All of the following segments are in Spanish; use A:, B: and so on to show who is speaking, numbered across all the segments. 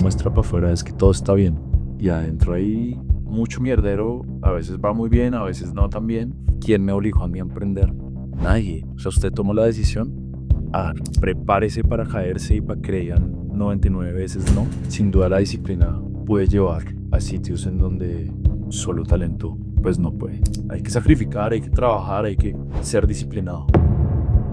A: muestra para afuera es que todo está bien. Y adentro hay mucho mierdero, a veces va muy bien, a veces no tan bien. ¿Quién me obligó a mí a emprender? Nadie. O sea, usted tomó la decisión. Prepárese para caerse y para que digan 99 veces no. Sin duda la disciplina puede llevar a sitios en donde solo talento pues no puede. Hay que sacrificar, hay que trabajar, hay que ser disciplinado.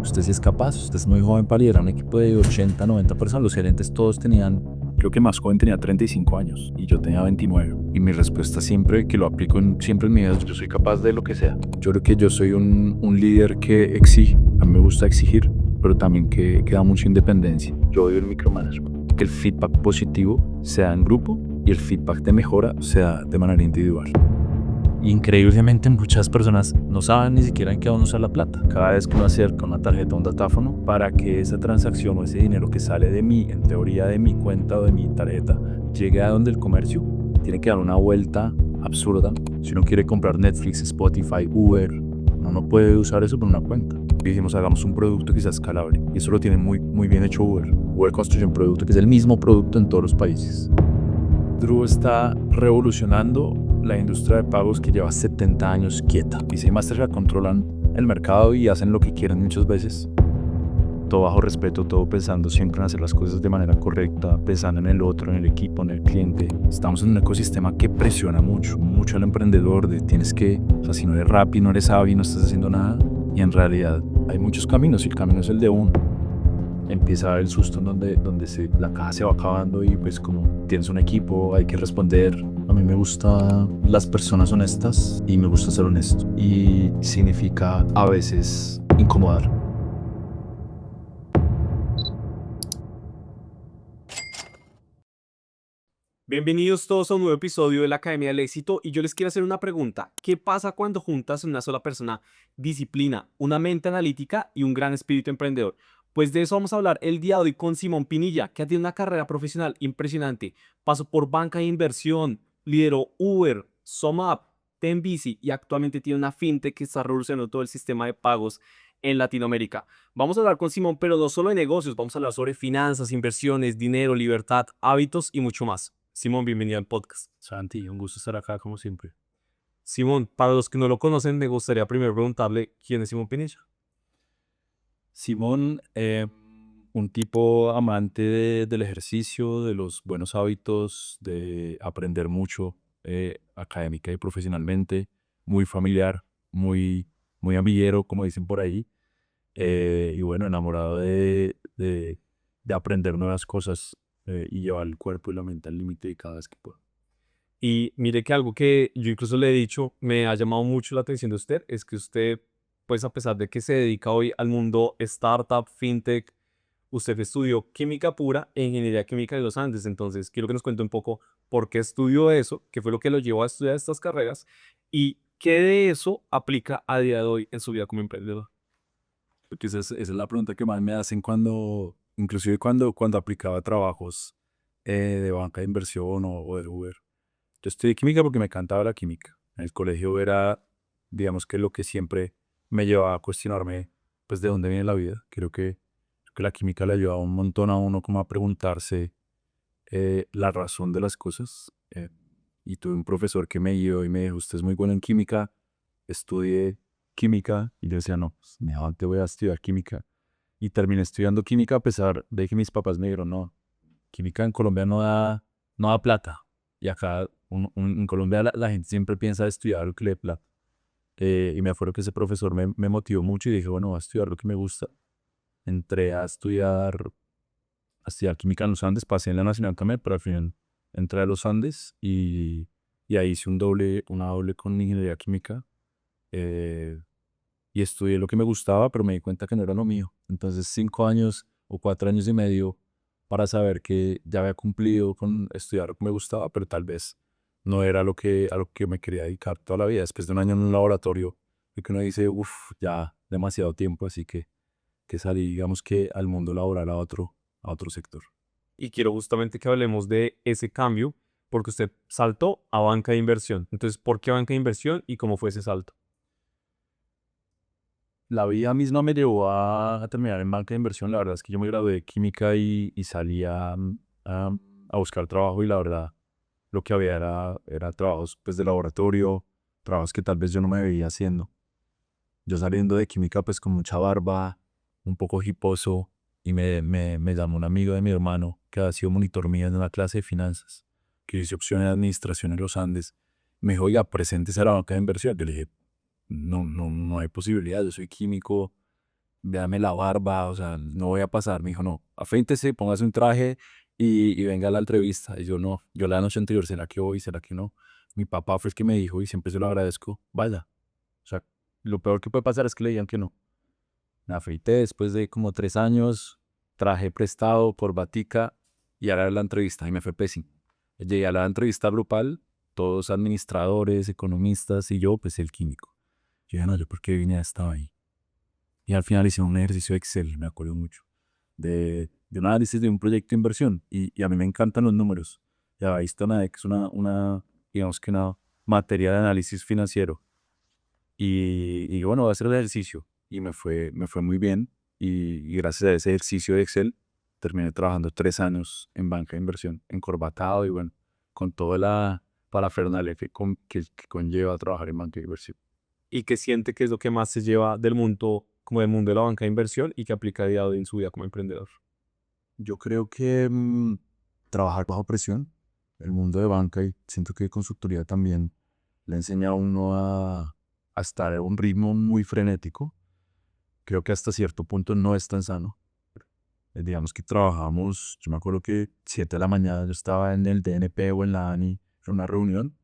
A: Usted sí es capaz, usted es muy joven para liderar un equipo de 80, 90 personas. Los gerentes todos tenían, creo que el más joven tenía 35 años y yo tenía 29. Y mi respuesta siempre, que lo aplico siempre en mi vida, es yo soy capaz de lo que sea. Yo creo que yo soy un líder que exige, a mí me gusta exigir, pero también que da mucha independencia. Yo odio el micromanagement. Que el feedback positivo se da en grupo y el feedback de mejora se da de manera individual. Increíblemente muchas personas no saben ni siquiera en qué van a usar la plata. Cada vez que uno acerca una tarjeta a un datáfono, para que esa transacción o ese dinero que sale de mí, en teoría de mi cuenta o de mi tarjeta, llegue a donde el comercio, tiene que dar una vuelta absurda. Si uno quiere comprar Netflix, Spotify, Uber, uno no puede usar eso por una cuenta. Y dijimos, hagamos un producto que sea escalable. Y eso lo tiene muy bien hecho Uber. Uber construye un producto que es el mismo producto en todos los países. Drew está revolucionando la industria de pagos que lleva 70 años quieta. Visa y Mastercard controlan el mercado y hacen lo que quieren muchas veces. Todo bajo respeto, todo pensando siempre en hacer las cosas de manera correcta, pensando en el otro, en el equipo, en el cliente. Estamos en un ecosistema que presiona mucho al emprendedor. Tienes que, o sea, si no eres Rappi, no eres Avi, no estás haciendo nada. Y en realidad hay muchos caminos y el camino es el de uno. Empieza el susto en donde la caja se va acabando y pues como tienes un equipo hay que responder. A mí me gustan las personas honestas y me gusta ser honesto y significa a veces incomodar.
B: Bienvenidos todos a un nuevo episodio de la Academia del Éxito y yo les quiero hacer una pregunta. ¿Qué pasa cuando juntas en una sola persona disciplina, una mente analítica y un gran espíritu emprendedor? Pues de eso vamos a hablar el día de hoy con Simón Pinilla, que ha tenido una carrera profesional impresionante. Pasó por banca de inversión, lideró Uber, SumUp, Tenbici y actualmente tiene una fintech que está revolucionando todo el sistema de pagos en Latinoamérica. Vamos a hablar con Simón, pero no solo de negocios, vamos a hablar sobre finanzas, inversiones, dinero, libertad, hábitos y mucho más. Simón, bienvenido al podcast.
A: Santi, un gusto estar acá como siempre.
B: Simón, para los que no lo conocen, me gustaría primero preguntarle quién es Simón Pinilla.
A: Simón, un tipo amante del ejercicio, de los buenos hábitos, de aprender mucho académica y profesionalmente, muy familiar, muy amiguero, como dicen por ahí. Y bueno, enamorado de aprender nuevas cosas y llevar el cuerpo y la mente al límite cada vez que puedo.
B: Y mire que algo que yo incluso le he dicho, me ha llamado mucho la atención de usted, es que usted, pues a pesar de que se dedica hoy al mundo startup, fintech, usted estudió química pura e ingeniería química de los Andes. Entonces, quiero que nos cuente un poco por qué estudió eso, qué fue lo que lo llevó a estudiar estas carreras y qué de eso aplica a día de hoy en su vida como emprendedor.
A: Porque esa es la pregunta que más me hacen inclusive cuando aplicaba a trabajos de banca de inversión o de Uber. Yo estudié química porque me encantaba la química. En el colegio era, digamos que lo que siempre me llevaba a cuestionarme, pues, de dónde viene la vida. Creo que la química le ayuda un montón a uno como a preguntarse la razón de las cosas. Y tuve un profesor que me guió y me dijo, usted es muy bueno en química, estudié química. Y yo decía, no, pues, te voy a estudiar química. Y terminé estudiando química a pesar de que mis papás me dijeron, no, química en Colombia no da plata. Y acá en Colombia la gente siempre piensa estudiar lo que le dé plata. Y me acuerdo que ese profesor me motivó mucho y dije, bueno, voy a estudiar lo que me gusta. Entré a estudiar química en los Andes, pasé en la Nacional también, pero al final entré a los Andes y ahí hice una doble con ingeniería química. eh, y estudié lo que me gustaba, pero me di cuenta que no era lo mío. Entonces, 5 años o 4 años y medio para saber que ya había cumplido con estudiar lo que me gustaba, pero tal vez no era a lo que me quería dedicar toda la vida. Después de un año en un laboratorio, y que uno dice, uff, ya demasiado tiempo, así que salí, digamos que al mundo laboral a otro sector.
B: Y quiero justamente que hablemos de ese cambio, porque usted saltó a banca de inversión. Entonces, ¿por qué banca de inversión y cómo fue ese salto?
A: La vida misma me llevó a terminar en banca de inversión. La verdad es que yo me gradué de química y salí a a buscar trabajo y la verdad lo que había era trabajos pues de laboratorio, trabajos que tal vez yo no me veía haciendo. Yo saliendo de química pues con mucha barba, un poco hiposo, y me llamó un amigo de mi hermano que había sido monitor mío en una clase de finanzas, que hice opción de administración en los Andes. Me dijo, oiga, preséntese a la banca de inversión. Yo le dije, no hay posibilidad, yo soy químico, véame la barba, o sea, no voy a pasar. Me dijo, no, afeíntese, póngase un traje y venga a la entrevista. Y yo, no, yo la noche anterior, ¿será que voy? ¿Será que no? Mi papá fue el que me dijo y siempre se lo agradezco, vaya. O sea, lo peor que puede pasar es que le digan que no. Me afeité después de como 3 años, traje prestado, corbatica y ahora la entrevista y me fue pésimo. Llegué a la entrevista grupal, todos administradores, economistas y yo, pues el químico. Yo dije, no, yo por qué vine a esta vaina. Y al final hice un ejercicio de Excel, me acuerdo mucho, de un análisis de un proyecto de inversión. Y a mí me encantan los números. Ya visto nada, que es digamos que una materia de análisis financiero. Y bueno, voy a hacer el ejercicio. Y me fue muy bien. Y gracias a ese ejercicio de Excel, terminé trabajando 3 años en banca de inversión, encorbatado y bueno, con toda la parafernalia que conlleva trabajar en banca de inversión.
B: ¿Y qué siente que es lo que más se lleva del mundo, como del mundo de la banca de inversión y que aplica a día de hoy en su vida como emprendedor?
A: Yo creo que trabajar bajo presión, el mundo de banca y siento que consultoría también le enseña a uno a estar a un ritmo muy frenético. Creo que hasta cierto punto no es tan sano. Digamos que trabajamos, yo me acuerdo que 7 de la mañana yo estaba en el DNP o en la ANI en una reunión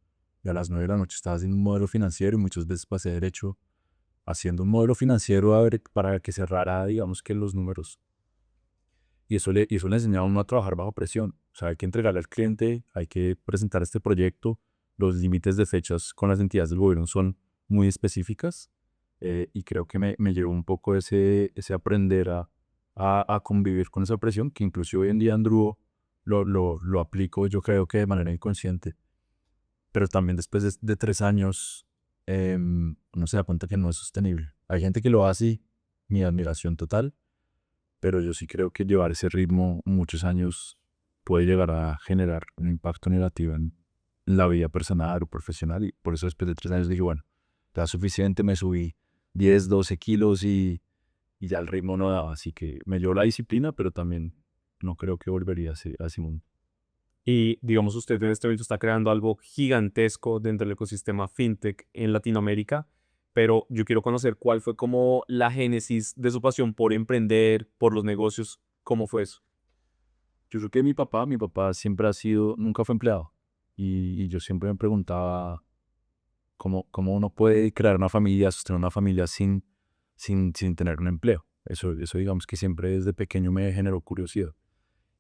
A: y a las 9 de la noche estaba haciendo un modelo financiero y muchas veces pasé derecho haciendo un modelo financiero para que cerrara, digamos que los números. Y eso le enseñaba a uno a trabajar bajo presión. O sea, hay que entregarle al cliente, hay que presentar este proyecto. Los límites de fechas con las entidades del gobierno son muy específicas. Y creo que me llevó un poco ese aprender a convivir con esa presión, que incluso hoy en día Andrew lo aplico, yo creo que de manera inconsciente. Pero también después de 3 años, uno se da cuenta que no es sostenible. Hay gente que lo hace y mi admiración total, pero yo sí creo que llevar ese ritmo muchos años puede llegar a generar un impacto negativo en la vida personal o profesional. Y por eso después de 3 años dije, bueno, ya suficiente, me subí 10 12 kilos y ya el ritmo no daba. Así que me llevó la disciplina, pero también no creo que volvería a ese mundo.
B: Y digamos, usted en este momento está creando algo gigantesco dentro del ecosistema fintech en Latinoamérica, pero yo quiero conocer cuál fue como la génesis de su pasión por emprender, por los negocios, cómo fue eso.
A: Yo creo que mi papá siempre nunca fue empleado. Y yo siempre me preguntaba cómo uno puede crear una familia, sostener una familia sin tener un empleo. Eso digamos que siempre desde pequeño me generó curiosidad.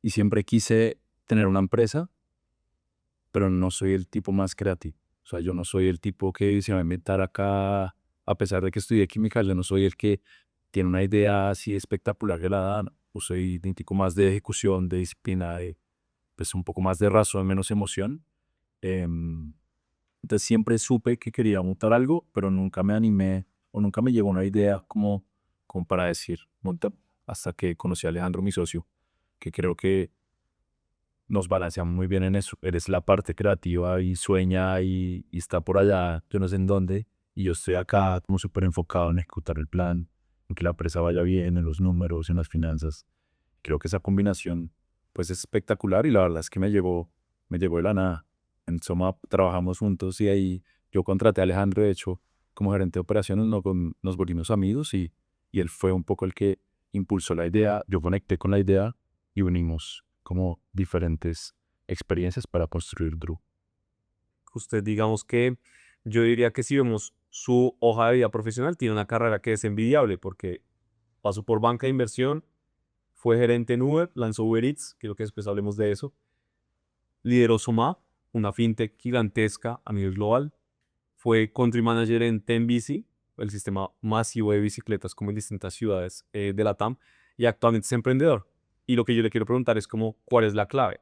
A: Y siempre quise tener una empresa, pero no soy el tipo más creativo. O sea, yo no soy el tipo que se va a inventar acá, a pesar de que estudié química, yo no soy el que tiene una idea así espectacular que la da. No. Yo soy un tipo más de ejecución, de disciplina, pues un poco más de razón, menos emoción. Em, entonces siempre supe que quería montar algo, pero nunca me animé o nunca me llegó una idea como para decir, monta, hasta que conocí a Alejandro, mi socio, que creo que nos balanceamos muy bien en eso. Eres la parte creativa y sueña y está por allá, yo no sé en dónde, y yo estoy acá como súper enfocado en ejecutar el plan, en que la empresa vaya bien, en los números, en las finanzas. Creo que esa combinación pues es espectacular y la verdad es que me llevó de la nada. En Soma trabajamos juntos y ahí yo contraté a Alejandro, de hecho, como gerente de operaciones, nos volvimos amigos y él fue un poco el que impulsó la idea, yo conecté con la idea y unimos como diferentes experiencias para construir Drew.
B: Usted, digamos que yo diría que si vemos su hoja de vida profesional, tiene una carrera que es envidiable porque pasó por banca de inversión, fue gerente en Uber, lanzó Uber Eats, quiero que después hablemos de eso, lideró Soma, una fintech gigantesca a nivel global, fue country manager en TenBici, el sistema masivo de bicicletas como en distintas ciudades de la TAM, y actualmente es emprendedor. Y lo que yo le quiero preguntar es como, ¿cuál es la clave?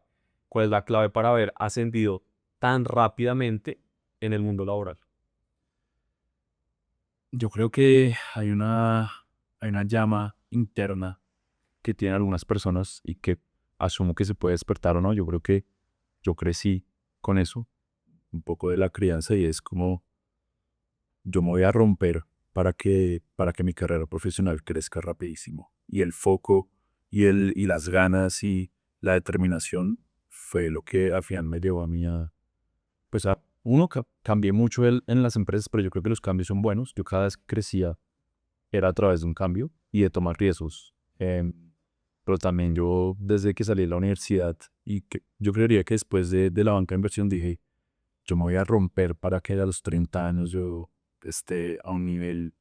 B: ¿Cuál es la clave para haber ascendido tan rápidamente en el mundo laboral?
A: Yo creo que hay una llama interna que tienen algunas personas y que asumo que se puede despertar o no. Yo creo que yo crecí con eso, un poco de la crianza, y es como yo me voy a romper para que mi carrera profesional crezca rapidísimo. Y el foco y las ganas y la determinación fue lo que al final me llevó a mí a, pues a, uno, cambié mucho en las empresas, pero yo creo que los cambios son buenos. Yo cada vez que crecía era a través de un cambio y de tomar riesgos. Pero también yo, desde que salí de la universidad, y que yo creería que después de la banca de inversión, dije, yo me voy a romper para que a los 30 años yo esté a un nivel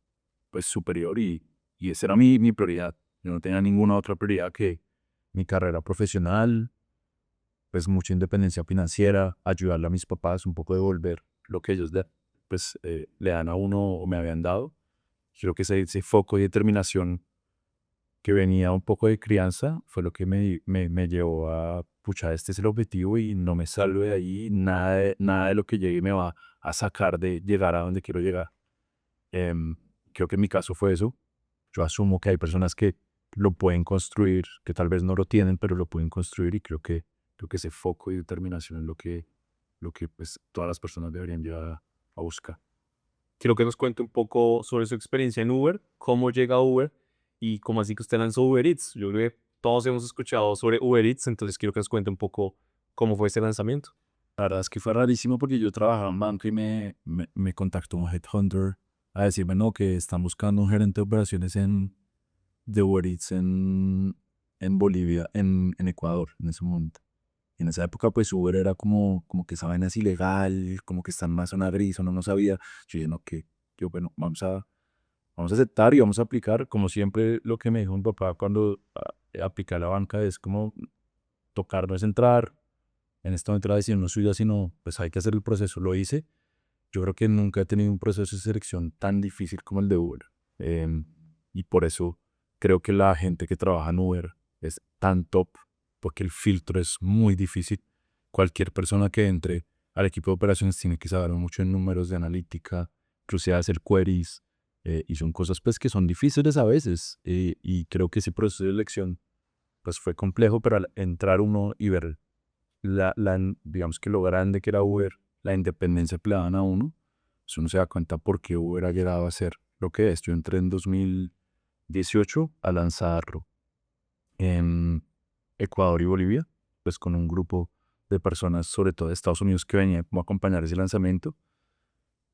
A: pues superior, y esa era mi prioridad. Yo no tenía ninguna otra prioridad que mi carrera profesional, pues mucha independencia financiera, ayudarle a mis papás, un poco devolver lo que ellos le dan a uno o me habían dado. Creo que ese foco y determinación que venía un poco de crianza fue lo que me llevó a, pucha, este es el objetivo y no me salgo de ahí, nada de lo que llegue me va a sacar de llegar a donde quiero llegar. Em, Creo que en mi caso fue eso. Yo asumo que hay personas que lo pueden construir, que tal vez no lo tienen, pero lo pueden construir, y creo que ese foco y determinación es lo que pues, todas las personas deberían llegar a buscar.
B: Quiero que nos cuente un poco sobre su experiencia en Uber, cómo llega a Uber y cómo así que usted lanzó Uber Eats. Yo creo que todos hemos escuchado sobre Uber Eats, entonces quiero que nos cuente un poco cómo fue ese lanzamiento.
A: La verdad es que fue rarísimo porque yo trabajaba en banco y me contactó un headhunter a decirme, no, que están buscando un gerente de operaciones de Uber Eats en Bolivia, en Ecuador, en ese momento. Y en esa época, pues Uber era como que esa vaina es ilegal, como que está en una zona gris, uno no sabía. Yo dije, no, que yo, bueno, vamos a aceptar y vamos a aplicar. Como siempre, lo que me dijo mi papá cuando apliqué a la banca es como tocar no es entrar. En esta momento la decisión no es suya, sino pues hay que hacer el proceso. Lo hice. Yo creo que nunca he tenido un proceso de selección tan difícil como el de Uber. Em, y por eso creo que la gente que trabaja en Uber es tan top, porque el filtro es muy difícil. Cualquier persona que entre al equipo de operaciones tiene que saber mucho en números de analítica, inclusive hacer queries, y son cosas pues que son difíciles a veces. Y creo que ese proceso de elección pues fue complejo, pero al entrar uno y ver digamos que lo grande que era Uber, la independencia que le daban a uno, pues uno se da cuenta por qué Uber ha llegado a ser lo que es. Yo entré en 2018 a lanzarlo en Ecuador y Bolivia, pues con un grupo de personas, sobre todo de Estados Unidos, que venían como a acompañar ese lanzamiento.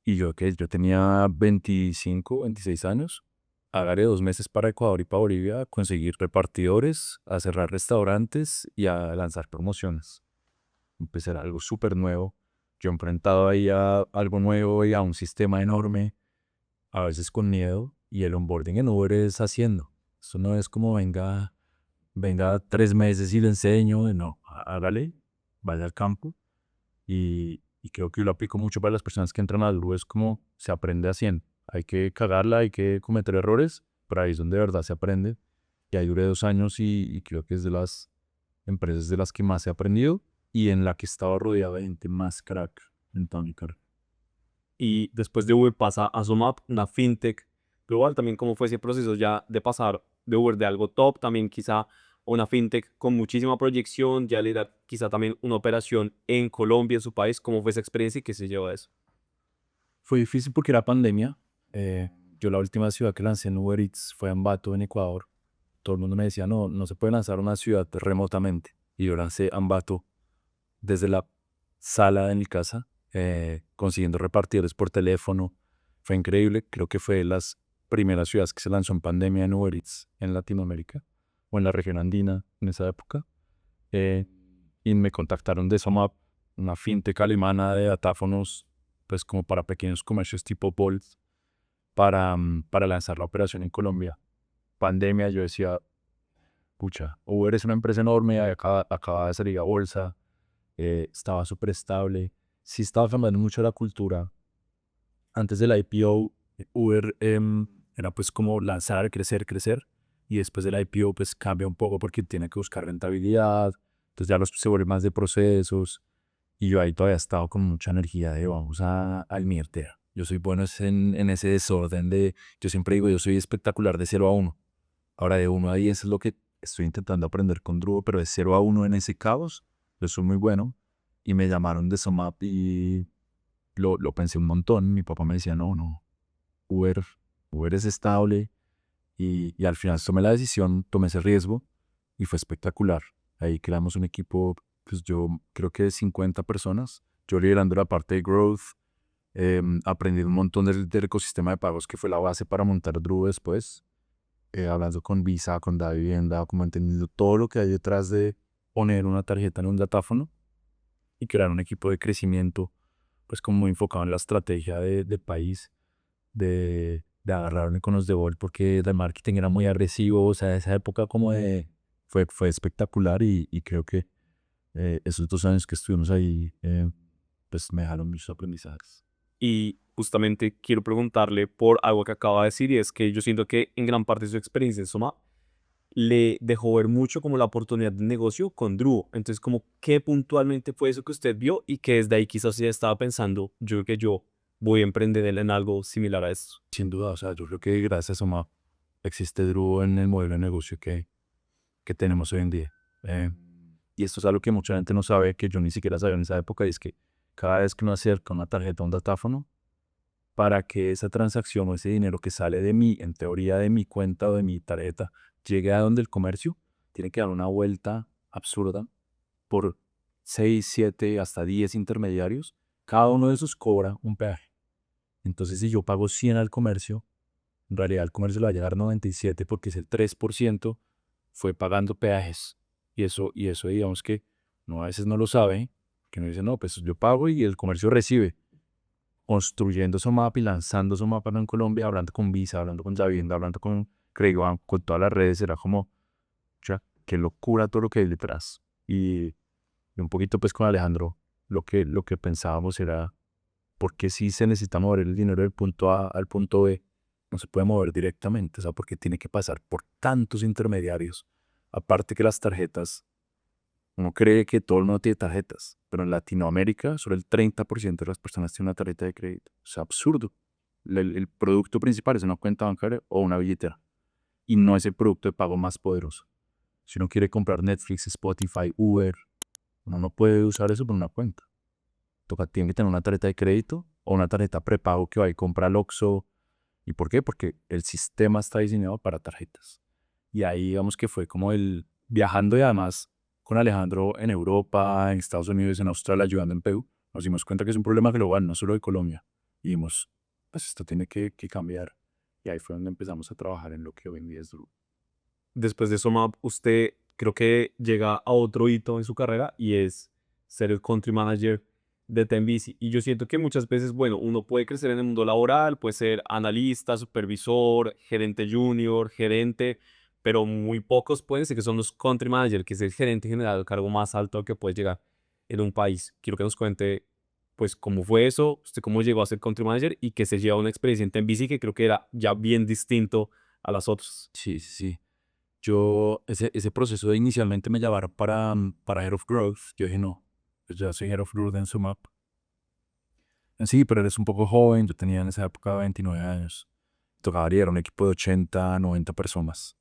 A: Y yo tenía 25, 26 años. Agarré 2 meses para Ecuador y para Bolivia a conseguir repartidores, a cerrar restaurantes y a lanzar promociones. Empezar algo súper nuevo. Yo enfrentado ahí a algo nuevo y a un sistema enorme, a veces con miedo, y el onboarding en Uber es haciendo. Eso no es como venga 3 meses y le enseño, no, hágale, vaya al campo, y creo que lo aplico mucho para las personas que entran al Uber, es como se aprende haciendo. Hay que cagarla, hay que cometer errores, pero ahí es donde de verdad se aprende. Y ahí duré 2 años, y creo que es de las empresas de las que más he aprendido y en la que estaba rodeado de gente más crack en toda mi carrera.
B: Y después de Uber pasa a SumUp, una fintech global. También cómo fue ese proceso ya de pasar de Uber de algo top, también quizá a una fintech con muchísima proyección, ya liderar quizá también una operación en Colombia, en su país. ¿Cómo fue esa experiencia y qué se llevó a eso?
A: Fue difícil porque era pandemia. Yo la última ciudad que lancé en Uber Eats fue Ambato, en Ecuador. Todo el mundo me decía, no, no se puede lanzar una ciudad remotamente. Y yo lancé Ambato desde la sala de mi casa, consiguiendo repartidores por teléfono. Fue increíble. Creo que fue de las primeras ciudades que se lanzó en pandemia en Uber Eats en Latinoamérica o en la región andina en esa época. Eh, y me contactaron de SumUp, una fintech alemana de datáfonos, pues como para pequeños comercios tipo Bolt, para lanzar la operación en Colombia. Pandemia, yo decía, pucha, Uber es una empresa enorme, acaba de salir a bolsa, estaba súper estable. Sí estaba cambiando mucho la cultura. Antes del IPO, Uber era pues como lanzar, crecer, crecer. Y después del IPO pues cambia un poco porque tiene que buscar rentabilidad. Entonces ya se vuelve más de procesos. Y yo ahí todavía he estado con mucha energía de vamos a almiertear. Yo soy bueno en ese desorden yo siempre digo, yo soy espectacular de 0 a 1. Ahora de 1 a 10 es lo que estoy intentando aprender con Drugo, pero de 0 a 1 en ese caos, yo soy muy bueno. y me llamaron de SumUp y lo pensé un montón. Mi papá me decía, no, no, Uber, Uber es estable y al final tomé la decisión, tomé ese riesgo y fue espectacular. Ahí creamos un equipo, pues yo creo que de 50 personas, yo liderando la parte de growth, aprendí un montón del ecosistema de pagos que fue la base para montar Druvo después, hablando con Visa, con Davivienda, como entendiendo todo lo que hay detrás de poner una tarjeta en un datáfono y crear un equipo de crecimiento, pues como muy enfocado en la estrategia de país, de agarrarme con los de Volt, porque el marketing era muy agresivo, o sea, esa época como de... Fue espectacular y creo que esos 2 años que estuvimos ahí, pues me dejaron muchos aprendizajes.
B: Y justamente quiero preguntarle por algo que acaba de decir y es que yo siento que en gran parte de su experiencia en Soma le dejó ver mucho como la oportunidad de negocio con Drugo. Entonces, como qué puntualmente fue eso que usted vio y que desde ahí quizás ya estaba pensando, yo creo que yo voy a emprender en algo similar a esto.
A: Sin duda, o sea, yo creo que gracias a Soma existe Drugo en el modelo de negocio que tenemos hoy en día. Y esto es algo que mucha gente no sabe, que yo ni siquiera sabía en esa época, y es que cada vez que uno acerca una tarjeta a un datáfono, para que esa transacción o ese dinero que sale de mí, en teoría de mi cuenta o de mi tarjeta, llegue a donde el comercio, tiene que dar una vuelta absurda por 6 7 hasta 10 intermediarios. Cada uno de esos cobra un peaje. Entonces, si yo pago 100 al comercio, en realidad al comercio le va a llegar 97 porque es el 3% fue pagando peajes. Y eso digamos que no, a veces no lo sabe, que no dice, no, pues yo pago y el comercio recibe. Construyendo su mapa y lanzando su mapa en Colombia, hablando con Visa, hablando con Davivienda, hablando con Credibank, con todas las redes, era como, ya, qué locura todo lo que hay detrás. Y un poquito pues con Alejandro, lo que pensábamos era, ¿por qué si se necesita mover el dinero del punto A al punto B? No se puede mover directamente, o sea, porque tiene que pasar por tantos intermediarios. Aparte que las tarjetas, uno cree que todo el mundo tiene tarjetas, pero en Latinoamérica solo el 30% de las personas tienen una tarjeta de crédito. Es absurdo. El producto principal es una cuenta bancaria o una billetera. Y no es el producto de pago más poderoso. Si uno quiere comprar Netflix, Spotify, Uber, uno no puede usar eso por una cuenta. Tiene que tener una tarjeta de crédito o una tarjeta prepago que va y compra al Oxxo. ¿Y por qué? Porque el sistema está diseñado para tarjetas. Y ahí digamos que fue como el viajando y además con Alejandro en Europa, en Estados Unidos, en Australia, ayudando en Perú, nos dimos cuenta que es un problema global, no solo de Colombia. Y dijimos, pues esto tiene que cambiar. Y ahí fue donde empezamos a trabajar en lo que hoy en día es Duru.
B: Después de Soma, usted creo que llega a otro hito en su carrera y es ser el country manager de Tenbici. Y yo siento que muchas veces, bueno, uno puede crecer en el mundo laboral, puede ser analista, supervisor, gerente junior, gerente, pero muy pocos pueden ser que son los country manager, que es el gerente general, el cargo más alto que puede llegar en un país. Quiero que nos cuente, pues, cómo fue eso, usted cómo llegó a ser country manager y que se lleva una experiencia en Tenbici que creo que era ya bien distinto a las otras.
A: Sí, sí, sí. Ese proceso de inicialmente me llamaron para Head of Growth. Yo dije, no, pues ya soy Head of Growth en SumUp. Sí, pero eres un poco joven. Yo tenía en esa época 29 años. Tocaba liderar un equipo de 80, 90 personas.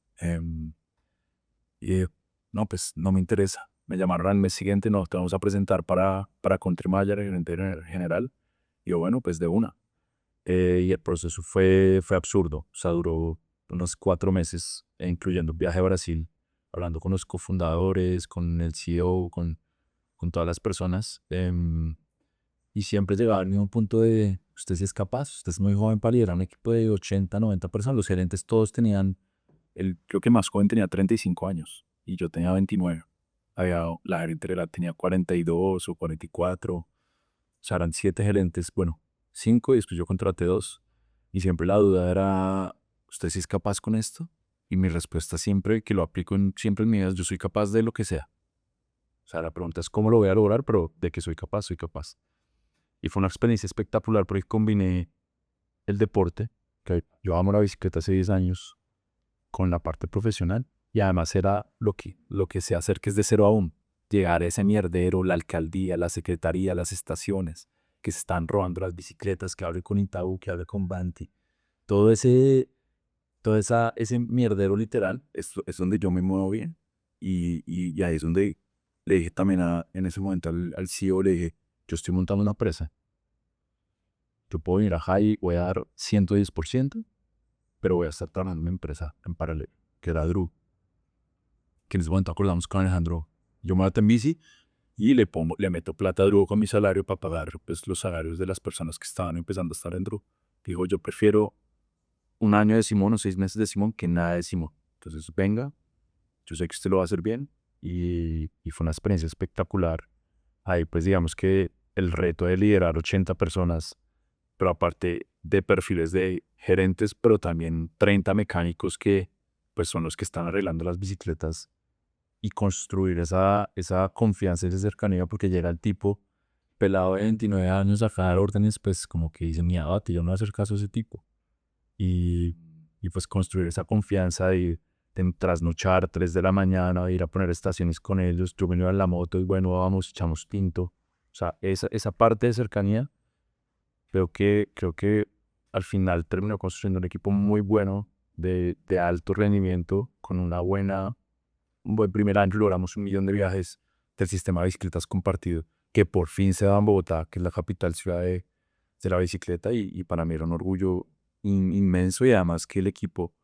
A: Y no, pues no me interesa. Me llamaron al mes siguiente, no, te vamos a presentar para Country Manager, gerente general. Y yo, bueno, pues de una. Y el proceso fue absurdo. O sea, duró unos 4 meses, incluyendo un viaje a Brasil, hablando con los cofundadores, con el CEO, con todas las personas. Y siempre llegaba al mismo punto de, usted sí es capaz, usted es muy joven para liderar un equipo de 80, 90 personas. Los gerentes todos tenían, creo que el más joven tenía 35 años y yo tenía 29. La gerente tenía 42 o 44. O sea, eran 7 gerentes, bueno, 5 y después yo contraté 2. Y siempre la duda era, ¿usted sí es capaz con esto? Y mi respuesta siempre, que lo aplico siempre en mi vida, es yo soy capaz de lo que sea. O sea, la pregunta es cómo lo voy a lograr, pero de que soy capaz, soy capaz. Y fue una experiencia espectacular porque combiné el deporte, que yo amo la bicicleta hace 10 años, con la parte profesional. Y además era lo que sé hacer, que es de 0 a 1. Llegar a ese mierdero, la alcaldía, la secretaría, las estaciones, que se están robando las bicicletas, que hable con Itaú, que hable con Banti. Todo ese mierdero literal es donde yo me muevo bien. Y ahí es donde le dije también en ese momento al CEO, le dije, yo estoy montando una empresa. Yo puedo ir a High, voy a dar 110%, pero voy a estar trabajando en una empresa en paralelo, que era Drew. Que en ese momento acordamos con Alejandro, yo me voy en bici y le meto plata a Drew con mi salario para pagar pues, los salarios de las personas que estaban empezando a estar en Drew. Dijo, yo prefiero un año de Simón o 6 meses de Simón que nada de Simón. Entonces, venga, yo sé que usted lo va a hacer bien y fue una experiencia espectacular. Ahí pues digamos que el reto de liderar 80 personas, pero aparte de perfiles de gerentes, pero también 30 mecánicos que pues son los que están arreglando las bicicletas y construir esa confianza, esa cercanía, porque llega el tipo pelado de 29 años a dar órdenes, pues como que dice, mira, yo no voy a hacer caso a ese tipo. Y, y pues construir esa confianza de trasnochar 3 de la mañana, ir a poner estaciones con ellos, yo me iba en la moto y bueno, vamos, echamos tinto. O sea, esa parte de cercanía, creo que al final terminó construyendo un equipo muy bueno de alto rendimiento, con un buen primer año, logramos 1 millón de viajes del sistema de bicicletas compartido, que por fin se da en Bogotá, que es la capital ciudad de la bicicleta, y para mí era un orgullo inmenso, y además que el equipo,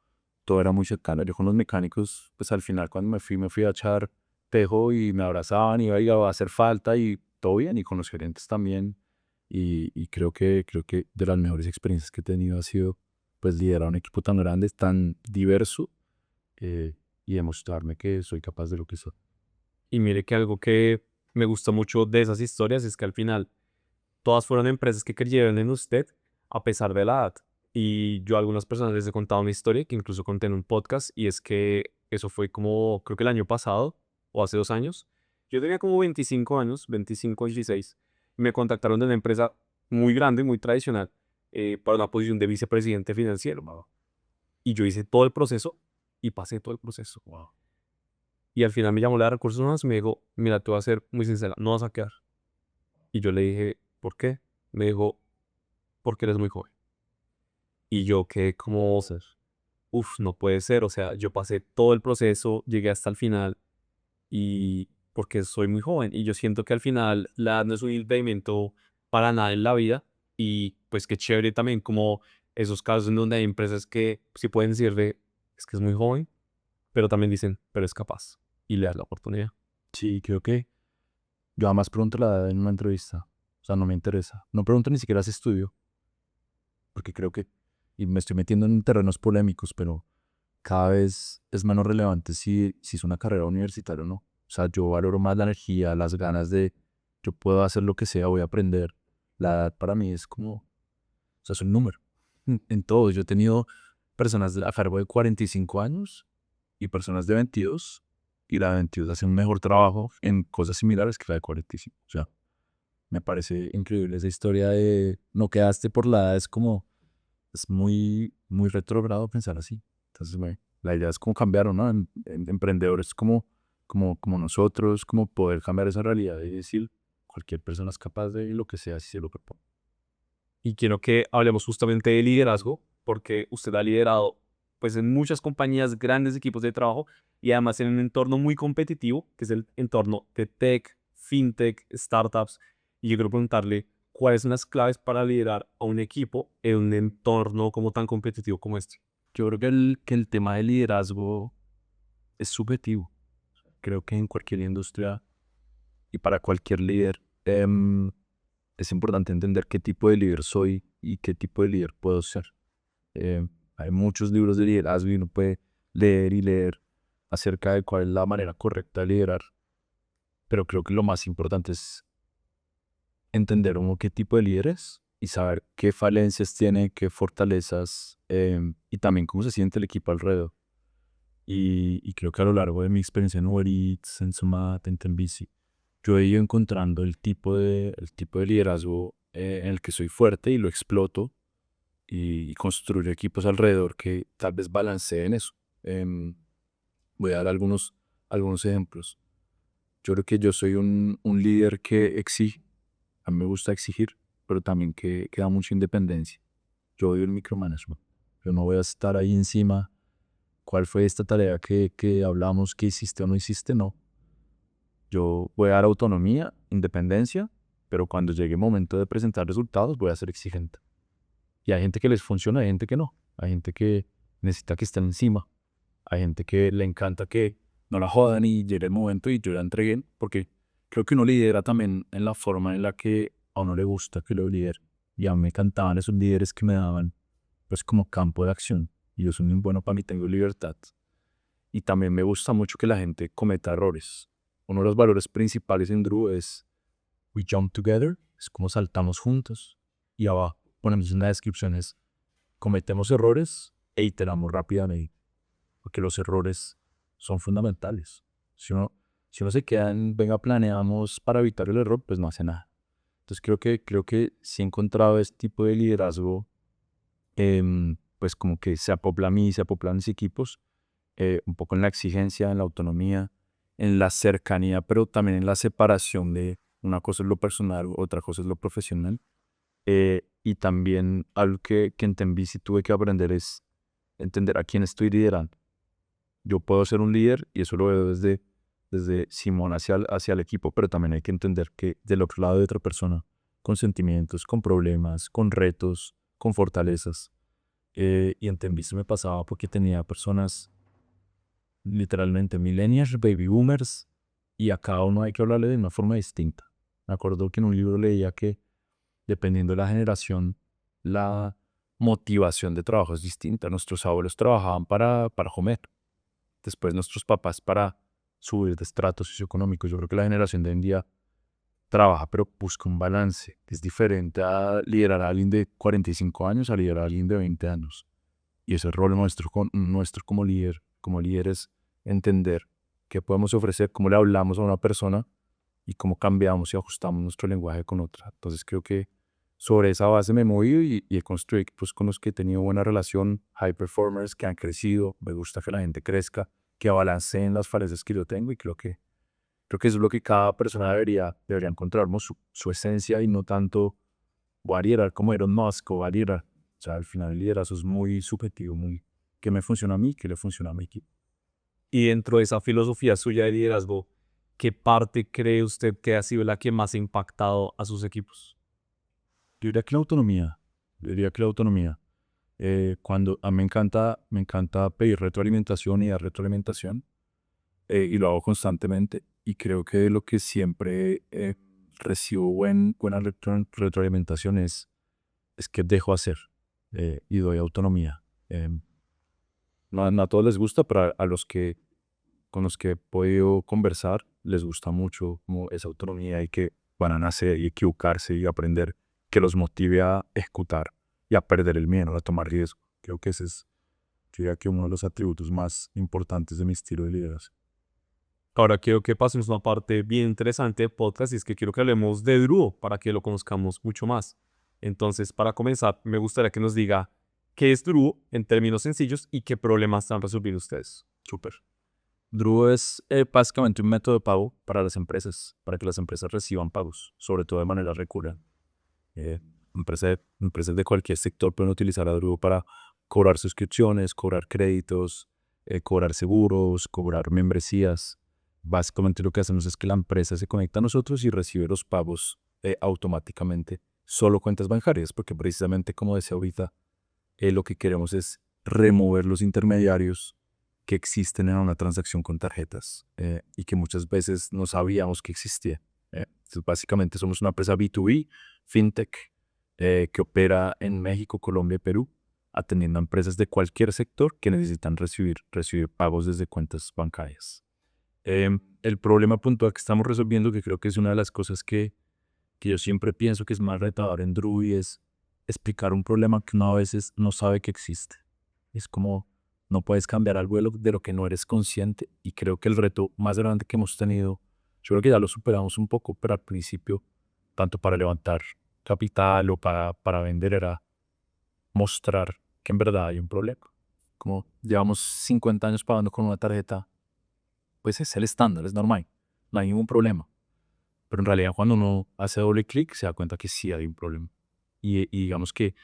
A: todo era muy cercano. Yo con los mecánicos, pues al final cuando me fui a echar tejo y me abrazaban y iba a hacer falta y todo bien, y con los gerentes también. Y creo que de las mejores experiencias que he tenido ha sido pues liderar un equipo tan grande, tan diverso, eh, y demostrarme que soy capaz de lo que soy.
B: Y mire que algo que me gusta mucho de esas historias es que al final todas fueron empresas que creyeron en usted a pesar de la edad. Y yo a algunas personas les he contado una historia que incluso conté en un podcast, y es que eso fue como, creo que el año pasado o hace 2 años. Yo tenía como 25 años, 25, 26. Y me contactaron de una empresa muy grande, muy tradicional, para una posición de vicepresidente financiero.
A: Wow,
B: Y yo hice todo el proceso y pasé todo el proceso.
A: wow.
B: Y al final me llamó la de recursos humanos y me dijo, mira, te voy a ser muy sincera, no vas a quedar. Y yo le dije, ¿por qué? Me dijo, porque eres muy joven. Y yo quedé como,
A: Ser.
B: uff, no puede ser. O sea, yo pasé todo el proceso, llegué hasta el final y porque soy muy joven. Y yo siento que al final la edad no es un impedimento para nada en la vida. Y pues qué chévere también como esos casos en donde hay empresas que sí pueden decir de, es que es muy joven, pero también dicen, pero es capaz. Y le das la oportunidad.
A: Sí, creo que yo jamás pregunto la edad en una entrevista. O sea, no me interesa. No pregunto ni siquiera si estudio, porque creo que, y me estoy metiendo en terrenos polémicos, pero cada vez es menos relevante si es una carrera universitaria o no. O sea, yo valoro más la energía, las ganas de, yo puedo hacer lo que sea, voy a aprender. La edad para mí es como, o sea, es un número. En todo, yo he tenido personas a cargo de 45 años y personas de 22, y la de 22 hace un mejor trabajo en cosas similares que la de 45. O sea, me parece increíble esa historia de no quedaste por la edad, es como, es muy, muy retrógrado pensar así. Entonces, la idea es como cambiar, ¿no? En emprendedores como nosotros, como poder cambiar esa realidad y decir, cualquier persona es capaz de lo que sea si se lo propone.
B: Y quiero que hablemos justamente de liderazgo, porque usted ha liderado pues en muchas compañías, grandes equipos de trabajo, y además en un entorno muy competitivo, que es el entorno de tech, fintech, startups. Y yo quiero preguntarle cuáles son las claves para liderar a un equipo en un entorno como tan competitivo como este.
A: Yo creo que el tema de liderazgo es subjetivo. Creo que en cualquier industria y para cualquier líder, es importante entender qué tipo de líder soy y qué tipo de líder puedo ser. Hay muchos libros de liderazgo y uno puede leer y leer acerca de cuál es la manera correcta de liderar, pero creo que lo más importante es entender uno qué tipo de líder es y saber qué falencias tiene, qué fortalezas, y también cómo se siente el equipo alrededor. Y creo que a lo largo de mi experiencia en Uber Eats, en Zomato, en Tenbici, yo he ido encontrando el tipo de liderazgo, en el que soy fuerte y lo exploto, y construir equipos alrededor que tal vez balanceen eso. Em, Voy a dar algunos ejemplos. Yo creo que yo soy un líder que exige, a mí me gusta exigir, pero también que da mucha independencia. Yo odio el micromanagement. Yo no voy a estar ahí encima. ¿Cuál fue esta tarea que hablamos, que hiciste o no hiciste? No. Yo voy a dar autonomía, independencia, pero cuando llegue el momento de presentar resultados voy a ser exigente. Y hay gente que les funciona, hay gente que no. Hay gente que necesita que estén encima. Hay gente que le encanta que no la jodan y llegue el momento y yo la entregué, porque creo que uno lidera también en la forma en la que a uno le gusta que lo lidere. Y a mí me encantaban esos líderes que me daban, pues, como campo de acción. Y yo soy muy bueno para mí, tengo libertad. Y también me gusta mucho que la gente cometa errores. Uno de los valores principales en Drew es We Jump Together, es como saltamos juntos. Y abajo ponemos en la descripción es cometemos errores e iteramos rápidamente, porque los errores son fundamentales. Si uno se queda en, venga, planeamos para evitar el error, pues no hace nada. Entonces creo que sí he encontrado este tipo de liderazgo, pues como que se acopla a mí, se acopla a mis equipos, un poco en la exigencia, en la autonomía, en la cercanía, pero también en la separación de una cosa es lo personal, otra cosa es lo profesional. Y también algo que entendí si tuve que aprender es entender a quién estoy liderando. Yo puedo ser un líder y eso lo veo desde Simón hacia el equipo, pero también hay que entender que del otro lado de otra persona, con sentimientos, con problemas, con retos, con fortalezas. Y en Tembiso me pasaba porque tenía personas, literalmente millennials, baby boomers, y a cada uno hay que hablarle de una forma distinta. Me acuerdo que en un libro leía que dependiendo de la generación, la motivación de trabajo es distinta. Nuestros abuelos trabajaban para comer, después nuestros papás para subir de estrato socioeconómico. Yo creo que la generación de hoy en día trabaja, pero busca un balance. Es diferente a liderar a alguien de 45 años a liderar a alguien de 20 años. Y ese rol nuestro como líder es entender qué podemos ofrecer, cómo le hablamos a una persona y cómo cambiamos y ajustamos nuestro lenguaje con otra. Entonces creo que sobre esa base me he movido y he construido equipos con los que he tenido buena relación, high performers que han crecido. Me gusta que la gente crezca, que balanceen las falencias que yo tengo y creo que eso es lo que cada persona debería encontrar, como su esencia y no tanto voy a liderar como Elon Musk o voy a liderar. O sea, al final el liderazgo es muy subjetivo, muy qué me funciona a mí, qué le funciona a mi equipo.
B: Y dentro de esa filosofía suya de liderazgo, ¿qué parte cree usted que ha sido la que más ha impactado a sus equipos?
A: Yo diría que la autonomía, yo diría que la autonomía. Cuando a mí me encanta pedir retroalimentación y dar retroalimentación, y lo hago constantemente, y creo que lo que siempre recibo buena retroalimentación es que dejo hacer, y doy autonomía. No a todos les gusta, pero a los que con los que he podido conversar les gusta mucho como esa autonomía y que van a nacer y equivocarse y aprender, que los motive a ejecutar y a perder el miedo, a tomar riesgo. Creo que ese es, yo diría que uno de los atributos más importantes de mi estilo de liderazgo.
B: Ahora quiero que pasemos a una parte bien interesante del podcast y es que quiero que hablemos de Druo para que lo conozcamos mucho más. Entonces, para comenzar, me gustaría que nos diga qué es Druo en términos sencillos y qué problemas están resolviendo ustedes.
A: Súper. Druo es básicamente un método de pago para las empresas, para que las empresas reciban pagos, sobre todo de manera recurrente. Eh, empresas de cualquier sector pueden utilizar a Druo para cobrar suscripciones, cobrar créditos, cobrar seguros, cobrar membresías. Básicamente lo que hacemos es que la empresa se conecta a nosotros y recibe los pagos automáticamente, solo cuentas bancarias, porque precisamente como decía ahorita, lo que queremos es remover los intermediarios que existen en una transacción con tarjetas, y que muchas veces no sabíamos que existía. Entonces, básicamente somos una empresa B2B, fintech, que opera en México, Colombia y Perú, atendiendo a empresas de cualquier sector que necesitan recibir pagos desde cuentas bancarias. El problema puntual que estamos resolviendo, que creo que es una de las cosas que yo siempre pienso que es más retador en Druid, es explicar un problema que uno a veces no sabe que existe. Es como no puedes cambiar algo de lo que no eres consciente, y creo que el reto más grande que hemos tenido, yo creo que ya lo superamos un poco, pero al principio, tanto para levantar capital o para vender, era mostrar que en verdad hay un problema. Como llevamos 50 años pagando con una tarjeta, pues es el estándar, es normal, no hay ningún problema. Pero en realidad cuando uno hace doble clic se da cuenta que sí hay un problema. Y digamos que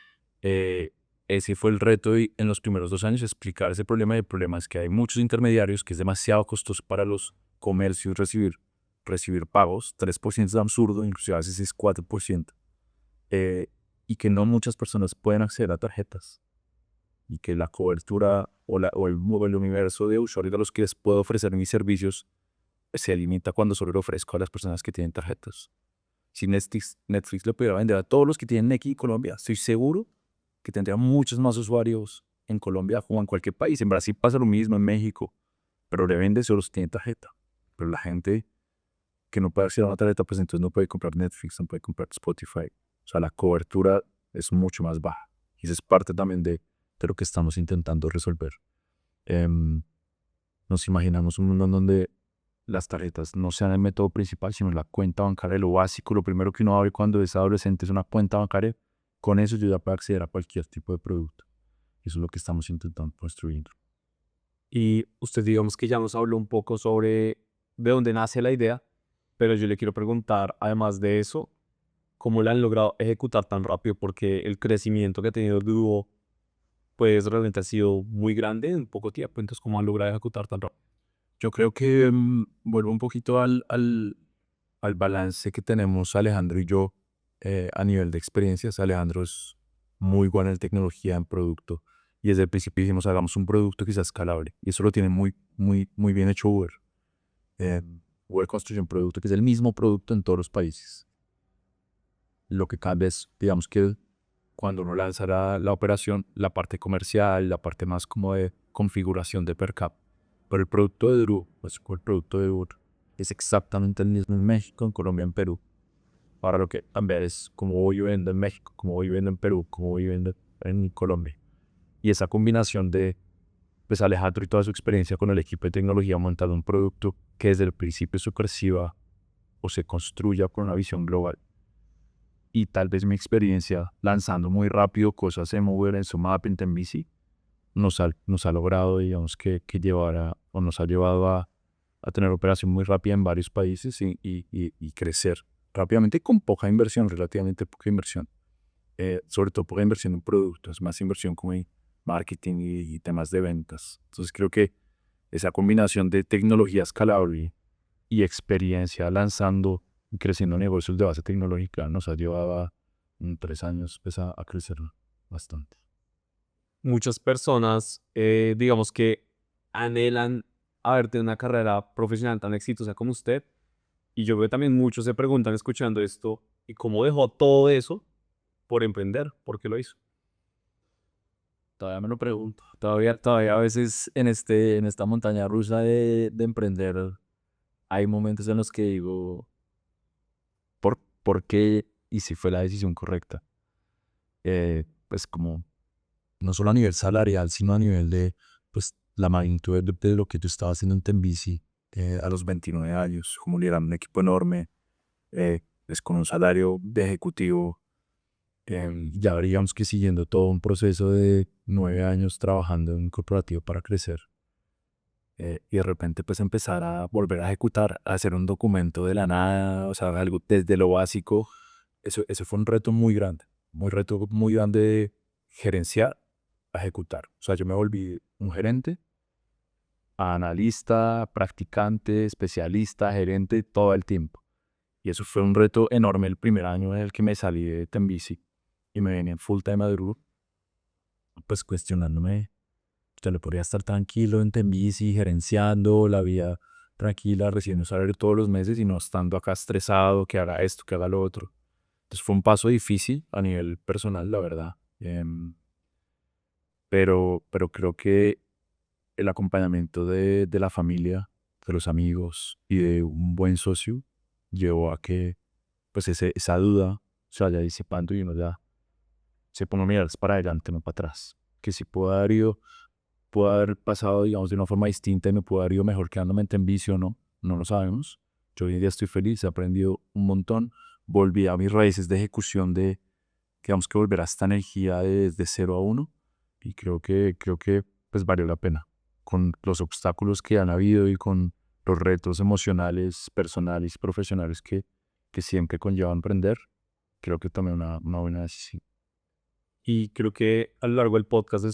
A: ese fue el reto en los primeros 2 años, explicar ese problema. Y el problema es que hay muchos intermediarios, que es demasiado costoso para los comercios recibir recibir pagos, 3% es absurdo, inclusive a veces es 4%, y que no muchas personas pueden acceder a tarjetas, y que la cobertura o el universo de usuarios a los que les puedo ofrecer mis servicios se limita cuando solo lo ofrezco a las personas que tienen tarjetas. Si Netflix lo pudiera vender a todos los que tienen Nequi en Colombia, estoy seguro que tendría muchos más usuarios en Colombia como en cualquier país. En Brasil pasa lo mismo, en México, pero le vende solo si tiene tarjeta. Pero la gente que no puede acceder a una tarjeta, pues entonces no puede comprar Netflix, no puede comprar Spotify. O sea, la cobertura es mucho más baja. Y eso es parte también de lo que estamos intentando resolver. Em, Nos imaginamos un mundo en donde las tarjetas no sean el método principal, sino la cuenta bancaria, lo básico, lo primero que uno abre cuando es adolescente es una cuenta bancaria. Con eso yo ya puedo acceder a cualquier tipo de producto. Eso es lo que estamos intentando construir.
B: Y usted digamos que ya nos habló un poco sobre de dónde nace la idea, pero yo le quiero preguntar, además de eso, ¿cómo la han logrado ejecutar tan rápido? Porque el crecimiento que ha tenido Duo, pues realmente ha sido muy grande en poco tiempo. Entonces, ¿cómo han logrado ejecutar tan rápido?
A: Yo creo que vuelvo un poquito al balance que tenemos Alejandro y yo a nivel de experiencias. Alejandro es muy bueno en tecnología, en producto. Y desde el principio dijimos, hagamos un producto que sea escalable. Y eso lo tiene muy, muy, muy bien hecho Uber. Uber construye un producto que es el mismo producto en todos los países. Lo que cambia es, digamos que cuando uno lanza la operación, la parte comercial, la parte más como de configuración de per cap. Pero el producto de Drew, pues el producto de Uber, es exactamente el mismo en México, en Colombia, en Perú. Ahora lo que cambia es cómo voy viviendo en México, cómo voy viviendo en Perú, cómo voy viviendo en Colombia. Y esa combinación de pues Alejandro y toda su experiencia con el equipo de tecnología montando un producto que desde el principio se perciba o se construya con una visión global. Y tal vez mi experiencia lanzando muy rápido cosas en Uber, en Sumap, en Tenbici, nos ha logrado, digamos, que llevara o nos ha llevado a tener operación muy rápida en varios países y crecer rápidamente con poca inversión, relativamente poca inversión. Sobre todo poca inversión en productos, más inversión como en marketing y temas de ventas. Entonces creo que esa combinación de tecnología escalable y experiencia lanzando y creciendo negocios de base tecnológica nos ha llevado a 3 años pues, a crecer bastante.
B: Muchas personas, digamos que anhelan haber tenido una carrera profesional tan exitosa como usted. Y yo veo también muchos se preguntan escuchando esto, ¿y cómo dejó todo eso por emprender? ¿Por qué lo hizo?
A: Todavía me lo pregunto. Todavía a veces en esta montaña rusa de emprender hay momentos en los que digo, ¿por qué y si fue la decisión correcta? Pues como no solo a nivel salarial, sino a nivel de pues, la magnitud de lo que yo estaba haciendo en Tenbici a los 29 años, como liderar un equipo enorme, pues con un salario de ejecutivo, ya digamos que siguiendo todo un proceso de 9 años trabajando en un corporativo para crecer. Y de repente pues empezar a volver a ejecutar, a hacer un documento de la nada, o sea, algo desde lo básico, eso fue un reto muy grande de gerenciar a ejecutar. O sea, yo me volví un gerente, analista, practicante, especialista, gerente todo el tiempo. Y eso fue un reto enorme el primer año en el que me salí de Tenbici y me venía en full time a Drew, pues cuestionándome, usted le podría estar tranquilo en Tenbici, gerenciando la vida tranquila, recibiendo un salario todos los meses y no estando acá estresado, que haga esto, que haga lo otro. Entonces fue un paso difícil a nivel personal, la verdad. Pero creo que el acompañamiento de la familia, de los amigos y de un buen socio llevó a que pues esa duda se vaya disipando y uno ya se pone a mirar para adelante, no para atrás. Que si pudo haber pasado, digamos, de una forma distinta y me pudo haber ido mejor quedándome en vicio o no, no lo sabemos. Yo hoy en día estoy feliz, he aprendido un montón, volví a mis raíces de ejecución digamos que volver a esta energía de 0 a 1 y creo que pues valió la pena. Con los obstáculos que han habido y con los retos emocionales, personales y profesionales que siempre conlleva emprender, creo que tomé una buena decisión.
B: Y creo que a lo largo del podcast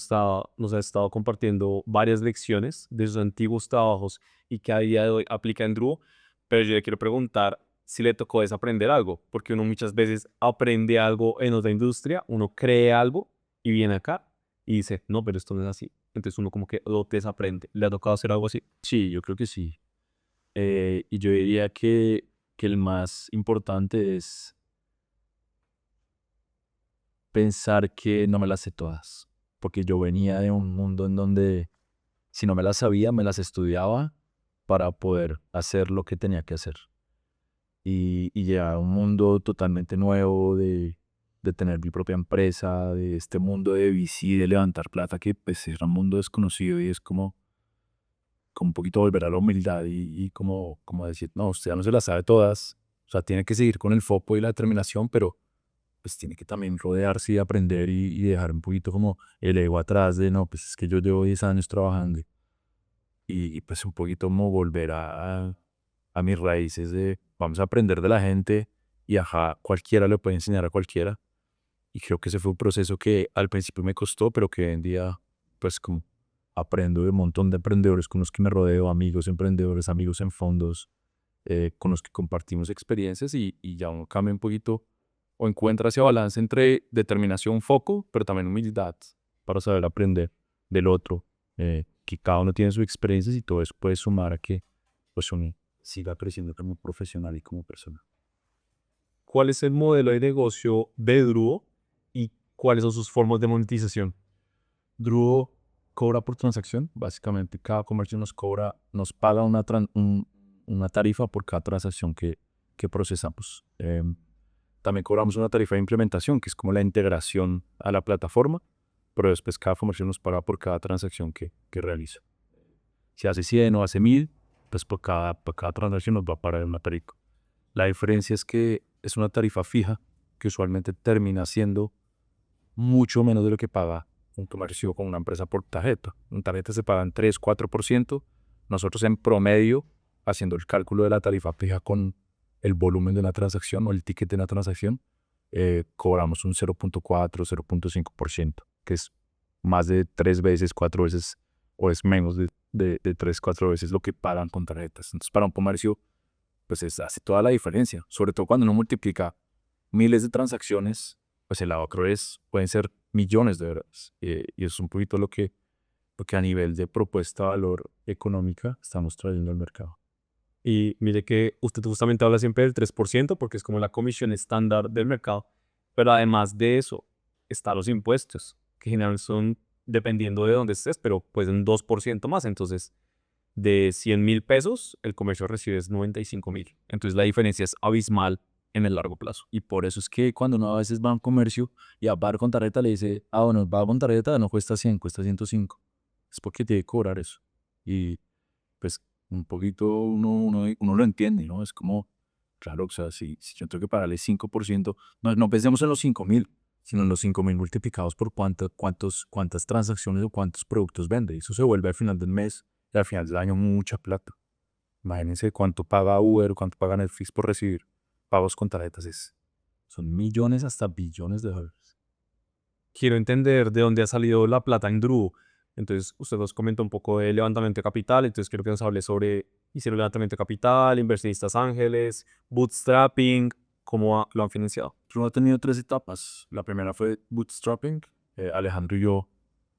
B: nos ha estado compartiendo varias lecciones de sus antiguos trabajos y que a día de hoy aplica en Druo. Pero yo le quiero preguntar si le tocó desaprender algo, porque uno muchas veces aprende algo en otra industria, uno cree algo y viene acá y dice, no, pero esto no es así. Entonces uno como que lo desaprende. ¿Le ha tocado hacer algo así?
A: Sí, yo creo que sí. Y yo diría que el más importante es pensar que no me las sé todas, porque yo venía de un mundo en donde si no me las sabía, me las estudiaba para poder hacer lo que tenía que hacer. Y llegar a un mundo totalmente nuevo de tener mi propia empresa, de este mundo de VC, de levantar plata, que pues era un mundo desconocido y es como un poquito volver a la humildad y como decir, no, usted ya no se las sabe todas, o sea, tiene que seguir con el foco y la determinación, pero pues tiene que también rodearse y aprender y dejar un poquito como el ego atrás de, no, pues es que yo llevo 10 años trabajando y pues un poquito como volver a mis raíces de vamos a aprender de la gente y ajá, cualquiera le puede enseñar a cualquiera. Y creo que ese fue un proceso que al principio me costó, pero que hoy en día pues como aprendo de un montón de emprendedores con los que me rodeo, amigos emprendedores, amigos en fondos, con los que compartimos experiencias y ya uno cambia un poquito o encuentra ese balance entre determinación, foco, pero también humildad para saber aprender del otro, que cada uno tiene sus experiencias y todo eso puede sumar a que pues uno siga creciendo como profesional y como persona.
B: ¿Cuál es el modelo de negocio de Druo y cuáles son sus formas de monetización?
A: Druo cobra por transacción, básicamente cada comercio nos paga una tarifa por cada transacción que procesamos. También cobramos una tarifa de implementación, que es como la integración a la plataforma, pero después cada comercio nos paga por cada transacción que realiza. Si hace 100 o hace 1000, pues por cada transacción nos va a pagar una tarifa. La diferencia es que es una tarifa fija que usualmente termina siendo mucho menos de lo que paga un comercio con una empresa por tarjeta. En tarjeta se pagan 3-4%. Nosotros en promedio, haciendo el cálculo de la tarifa fija con el volumen de una transacción o el ticket de una transacción, cobramos un 0.4-0.5%, que es más de 3 veces, 4 veces, o es menos de 3-4 veces lo que pagan con tarjetas. Entonces, para un comercio, pues hace toda la diferencia, sobre todo cuando uno multiplica miles de transacciones, pues el ahorro pueden ser millones de dólares. Y es un poquito lo que a nivel de propuesta de valor económica estamos trayendo al mercado.
B: Y mire que usted justamente habla siempre del 3% porque es como la comisión estándar del mercado. Pero además de eso, están los impuestos, que generalmente son, dependiendo de dónde estés, pero pues un 2% más. Entonces, de 100.000 pesos, el comercio recibe es 95.000. Entonces, la diferencia es abismal en el largo plazo.
A: Y por eso es que cuando uno a veces va a un comercio y a pagar con tarjeta le dice, bueno, va con tarjeta, no cuesta 100, cuesta 105. Es porque tiene que cobrar eso. Y pues un poquito uno lo entiende, ¿no? Es como, claro, o sea, si yo tengo que pagarle 5%, no pensemos en los 5.000, sino en los 5.000 multiplicados por cuántas transacciones o cuántos productos vende. Eso se vuelve al final del mes y al final del año mucha plata. Imagínense cuánto paga Uber, cuánto paga Netflix por recibir pagos con tarjetas. Son millones hasta billones de dólares.
B: Quiero entender de dónde ha salido la plata en Druo. Entonces, usted nos comentó un poco de levantamiento de capital, entonces quiero que nos hable sobre hicieron levantamiento de capital, inversionistas ángeles, bootstrapping, lo han financiado.
A: True ha tenido 3 etapas. La primera fue bootstrapping. Alejandro y yo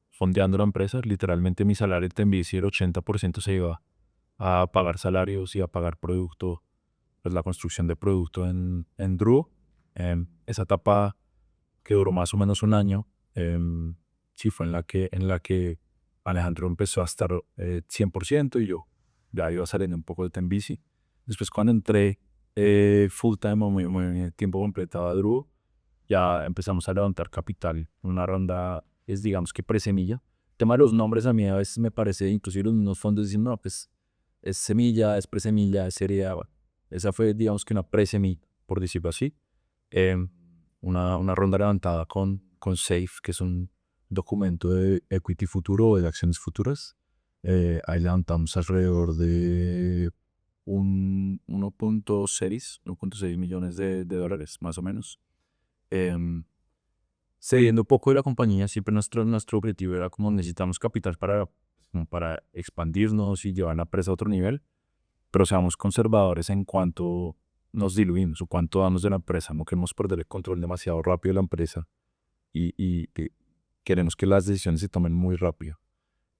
A: fondeando la empresa. Literalmente mi salario en bici, el 80% se iba a pagar salarios y a pagar producto, pues la construcción de producto en Druo. Esa etapa que duró más o menos un año, sí fue en la que Alejandro empezó a estar 100% y yo ya iba saliendo un poco de Tenbici. Después cuando entré full time o muy tiempo completo a Druo, ya empezamos a levantar capital. Una ronda es digamos que presemilla. El tema de los nombres a mí a veces me parece, inclusive los mismos fondos dicen, no, pues es semilla, es presemilla, es serie A. Bueno, esa fue digamos que una presemilla, por decirlo así. Em, una ronda levantada con SAFE, que es un documento de equity futuro o de acciones futuras. Ahí levantamos alrededor de 1.6 millones de dólares, más o menos. Em, Cediendo un poco de la compañía, siempre nuestro objetivo era como necesitamos capital como para expandirnos y llevar la empresa a otro nivel. pero seamos conservadores en cuanto nos diluimos o cuánto damos de la empresa. No queremos perder el control demasiado rápido de la empresa y queremos que las decisiones se tomen muy rápido.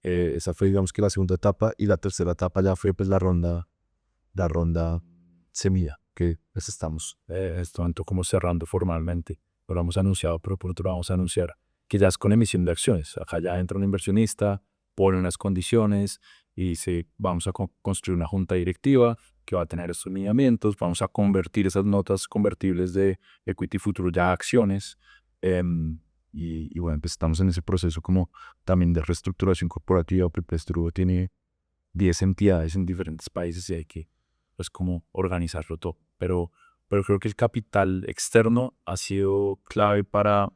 A: Esa fue, digamos, que la segunda etapa, y la tercera etapa ya fue pues la ronda semilla, que pues estamos tanto como cerrando formalmente. No lo hemos anunciado, pero pronto lo vamos a anunciar, que ya es con emisión de acciones. Acá ya entra un inversionista, pone unas condiciones y dice, vamos a construir una junta directiva que va a tener estos lineamientos, vamos a convertir esas notas convertibles de equity futuro ya a acciones. Y bueno, pues estamos en ese proceso como también de reestructuración corporativa. Pripes Drugo tiene 10 entidades en diferentes países y hay que pues como organizarlo todo. Pero creo que el capital externo ha sido clave para,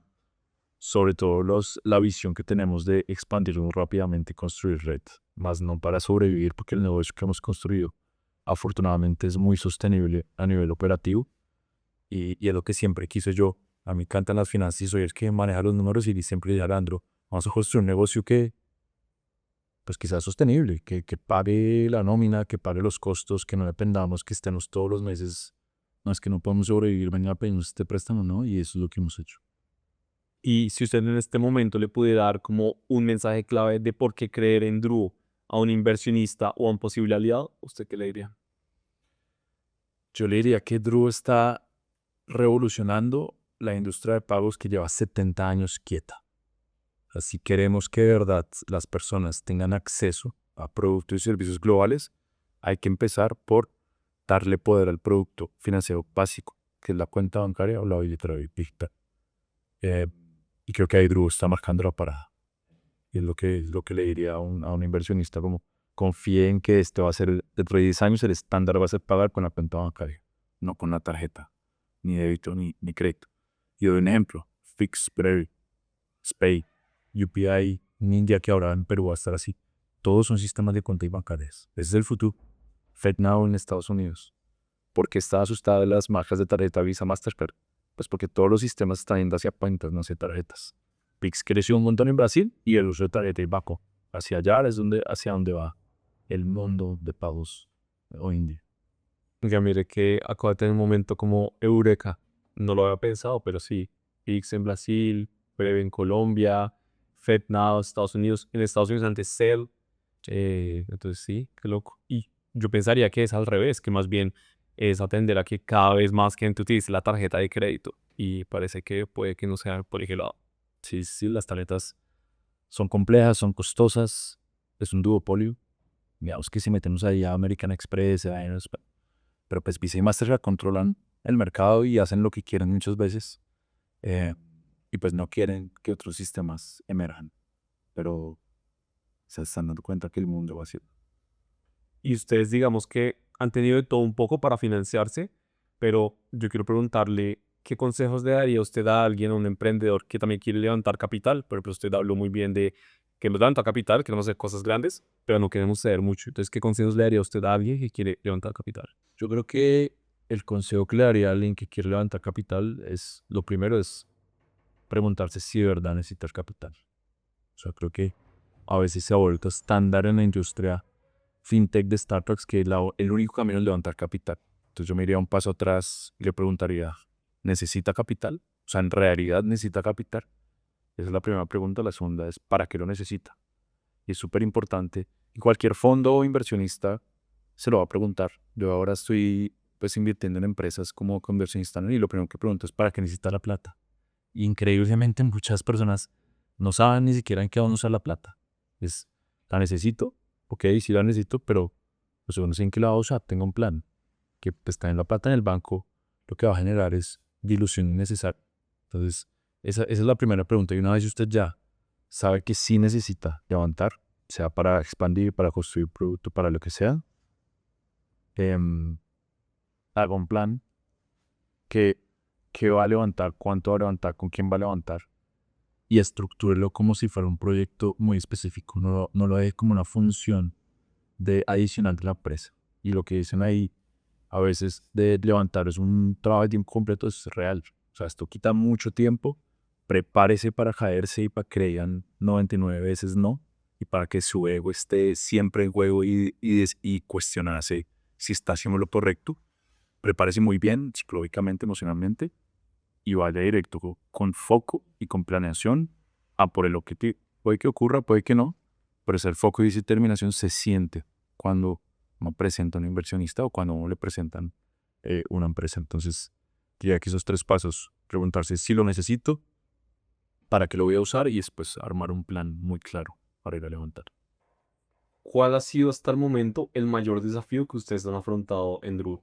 A: sobre todo, la visión que tenemos de expandirnos rápidamente y construir red, más no para sobrevivir, porque el negocio que hemos construido afortunadamente es muy sostenible a nivel operativo y es lo que siempre quise yo. A mí me encantan las finanzas y soy el que maneja los números y siempre dice, Alejandro, vamos a construir un negocio que pues quizás sostenible, que pague la nómina, que pague los costos, que no dependamos, que estemos todos los meses. No es que no podemos sobrevivir, mañana pedimos este préstamo, ¿no? Y eso es lo que hemos hecho.
B: Y si usted en este momento le pudiera dar como un mensaje clave de por qué creer en Drugo a un inversionista o a un posible aliado, ¿usted qué le diría?
A: Yo le diría que Drew está revolucionando la industria de pagos que lleva 70 años quieta. Si queremos que de verdad las personas tengan acceso a productos y servicios globales, hay que empezar por darle poder al producto financiero básico, que es la cuenta bancaria o la billetera digital. Y creo que ahí Drew está marcando la parada. Y es lo que le diría a un inversionista, como confíe en que este va a ser, dentro de 10 años el estándar va a ser pagar con la cuenta bancaria, no con la tarjeta, ni débito ni crédito. Y doy un ejemplo, Fixpay, Spay, UPI, Ninja, que ahora en Perú va a estar así. Todos son sistemas de cuenta y bancarias. Ese es el futuro. FedNow en Estados Unidos. ¿Por qué está asustada de las marcas de tarjeta Visa, Mastercard? Pues porque todos los sistemas están yendo hacia cuentas, no hacia tarjetas. Pix creció un montón en Brasil y el uso de tarjeta y banco. Hacia allá es hacia donde va el mundo de pagos hoy en día.
B: Ya mire que acabo de tener un momento como eureka. No lo había pensado, pero sí. Pix en Brasil, Breve en Colombia, FedNow, Estados Unidos. En Estados Unidos antes Zelle. Entonces sí, qué loco. Y yo pensaría que es al revés, que más bien es atender a que cada vez más gente utilice la tarjeta de crédito. Y parece que puede que no sea por ese lado.
A: Sí, sí, las tarjetas son complejas, son costosas, es un duopolio. Digamos que si metemos ahí a American Express, pero pues Visa y Mastercard controlan el mercado y hacen lo que quieren muchas veces. Y pues no quieren que otros sistemas emerjan. Pero se están dando cuenta que el mundo va a ser.
B: Y ustedes digamos que han tenido de todo un poco para financiarse, pero yo quiero preguntarle qué consejos le daría usted a alguien, a un emprendedor que también quiere levantar capital, pero pues usted habló muy bien de que nos levanta capital, queremos hacer cosas grandes, pero no queremos ceder mucho. Entonces, ¿qué consejos le daría usted a alguien que quiere levantar capital?
A: Yo creo que el consejo que le daría a alguien que quiere levantar capital es, lo primero es preguntarse si de verdad necesitas capital. O sea, creo que a veces se ha vuelto estándar en la industria fintech de startups que el único camino es levantar capital. Entonces yo me iría un paso atrás y le preguntaría, ¿necesita capital? O sea, ¿en realidad necesita capital? Esa es la primera pregunta. La segunda es, ¿para qué lo necesita? Y es súper importante. Y cualquier fondo o inversionista se lo va a preguntar. Yo ahora estoy pues invirtiendo en empresas como inversionista y lo primero que pregunto es, ¿para qué necesita la plata? Y increíblemente muchas personas no saben ni siquiera en qué van a usar la plata. ¿La necesito? Ok, sí la necesito, pero pues yo no sé en qué la voy a usar. Tengo un plan. Que pues tener la plata en el banco lo que va a generar es dilución innecesaria. Entonces, esa es la primera pregunta. Y una vez usted ya sabe que sí necesita levantar, sea para expandir, para construir producto, para lo que sea, haga un plan que, que va a levantar, cuánto va a levantar, con quién va a levantar y estructúrelo como si fuera un proyecto muy específico. No lo ve como una función adicional de la empresa. Y lo que dicen ahí a veces de levantar es un trabajo de tiempo completo, es real. O sea, esto quita mucho tiempo. Prepárese para caerse y para que crean 99 veces no. Y para que su ego esté siempre en juego y cuestionarse si está haciendo lo correcto, prepárese muy bien psicológicamente, emocionalmente y vaya directo con foco y con planeación a por el objetivo. Puede que ocurra, puede que no, pero ese foco y determinación se siente cuando uno presenta a un inversionista o cuando uno le presentan una empresa. Entonces, diría que esos 3 pasos, preguntarse si lo necesito, para qué lo voy a usar y después armar un plan muy claro para ir a levantar.
B: ¿Cuál ha sido hasta el momento el mayor desafío que ustedes han afrontado en Drew?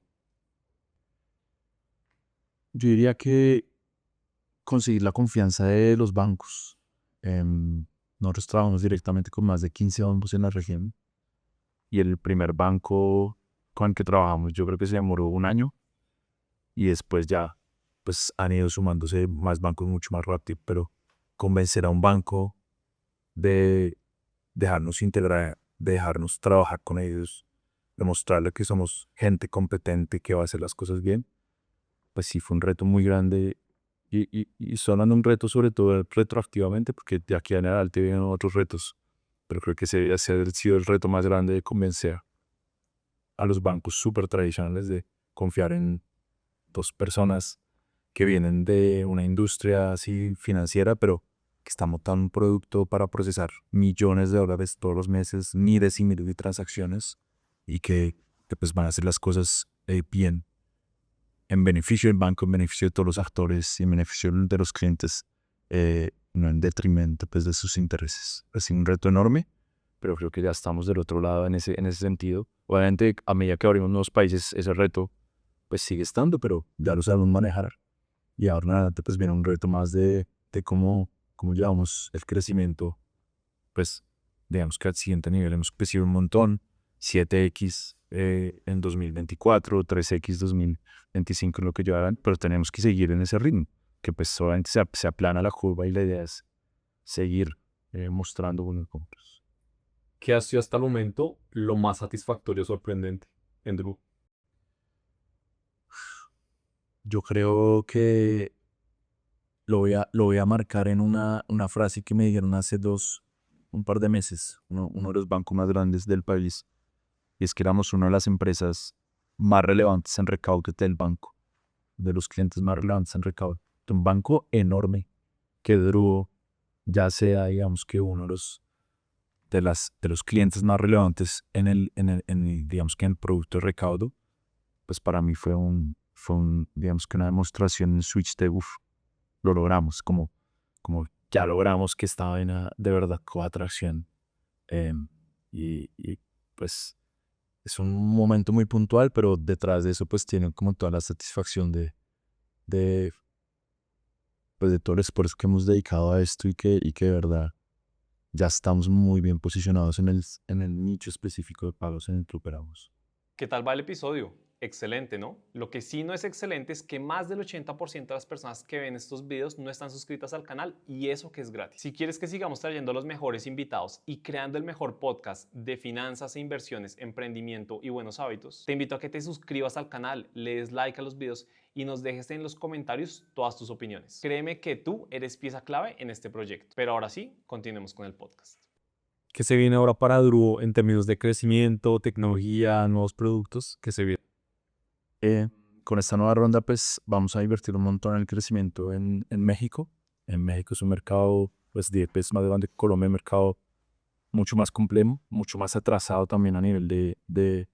A: Yo diría que conseguir la confianza de los bancos. Nosotros trabajamos directamente con más de 15 bancos en la región y el primer banco con el que trabajamos yo creo que se demoró un año y después ya pues han ido sumándose más bancos mucho más rápido, pero convencer a un banco de dejarnos integrar, de dejarnos trabajar con ellos, demostrarle que somos gente competente que va a hacer las cosas bien, pues sí fue un reto muy grande y sonando un reto sobre todo retroactivamente, porque de aquí en adelante vienen otros retos, pero creo que ese ha sido el reto más grande de convencer a los bancos súper tradicionales de confiar en 2 personas que vienen de una industria así financiera, pero que están montando un producto para procesar millones de dólares todos los meses, miles y miles de transacciones y que pues van a hacer las cosas bien en beneficio del banco, en beneficio de todos los actores y en beneficio de los clientes, no en detrimento pues, de sus intereses. Es un reto enorme, pero creo que ya estamos del otro lado en ese sentido. Obviamente, a medida que abrimos nuevos países, ese reto pues sigue estando, pero ya lo sabemos manejar. Y ahora en adelante pues viene un reto más de cómo llevamos el crecimiento, pues digamos que al siguiente nivel hemos crecido un montón, 7x en 2024, 3x 2025 en lo que llevan, pero tenemos que seguir en ese ritmo, que pues solamente se aplana la curva y la idea es seguir mostrando buenos números.
B: ¿Qué ha sido hasta el momento lo más satisfactorio o sorprendente en Drew?
A: Yo creo que lo voy a marcar en una frase que me dijeron hace un par de meses, uno de los bancos más grandes del país, y es que éramos una de las empresas más relevantes en recaudo del banco, de los clientes más relevantes en recaudo. Un banco enorme que Drugo ya sea, digamos que uno de los clientes más relevantes digamos que en el producto de recaudo, pues para mí fue digamos que una demostración en Switch de, lo logramos, como ya logramos que esta vaina de verdad con atracción. Y pues es un momento muy puntual, pero detrás de eso pues tienen como toda la satisfacción de, pues, de todo el esfuerzo que hemos dedicado a esto y que de verdad ya estamos muy bien posicionados en el nicho específico de pagos en el que operamos.
B: ¿Qué tal va el episodio? Excelente, ¿no? Lo que sí no es excelente es que más del 80% de las personas que ven estos videos no están suscritas al canal y eso que es gratis. Si quieres que sigamos trayendo a los mejores invitados y creando el mejor podcast de finanzas e inversiones, emprendimiento y buenos hábitos, te invito a que te suscribas al canal, le des like a los videos y nos dejes en los comentarios todas tus opiniones. Créeme que tú eres pieza clave en este proyecto. Pero ahora sí, continuemos con el podcast. ¿Qué se viene ahora para Druo en términos de crecimiento, tecnología, nuevos productos? ¿Qué se viene?
A: Con esta nueva ronda, pues vamos a invertir un montón en el crecimiento en México. En México es un mercado, pues 10 veces más grande que Colombia, un mercado mucho más complejo, mucho más atrasado también a nivel de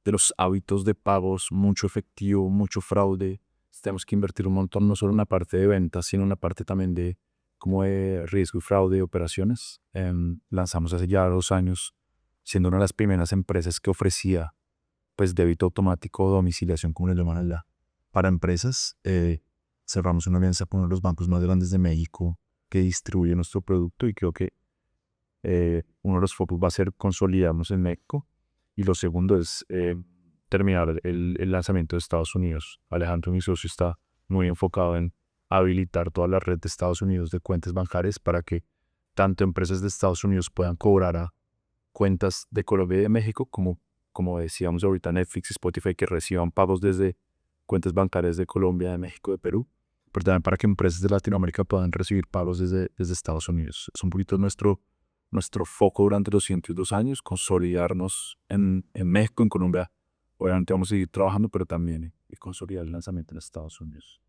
A: los hábitos de pagos, mucho efectivo, mucho fraude. Tenemos que invertir un montón, no solo en la parte de ventas, sino en la parte también de como de riesgo y fraude de operaciones. Lanzamos hace ya 2 años, siendo una de las primeras empresas que ofrecía pues débito automático o domiciliación, como le llaman allá, para empresas. Cerramos una alianza con uno de los bancos más grandes de México que distribuye nuestro producto y creo que uno de los focos va a ser consolidarnos en México y lo segundo es terminar el lanzamiento de Estados Unidos. Alejandro, mi socio, está muy enfocado en habilitar toda la red de Estados Unidos de cuentas bancarias para que tanto empresas de Estados Unidos puedan cobrar a cuentas de Colombia y de México, como decíamos ahorita, Netflix y Spotify, que reciban pagos desde cuentas bancarias de Colombia, de México, de Perú, pero también para que empresas de Latinoamérica puedan recibir pagos desde Estados Unidos. Es un poquito nuestro foco durante los siguientes 2 años, consolidarnos en México, en Colombia. obviamente vamos a seguir trabajando, pero también consolidar el lanzamiento en Estados Unidos.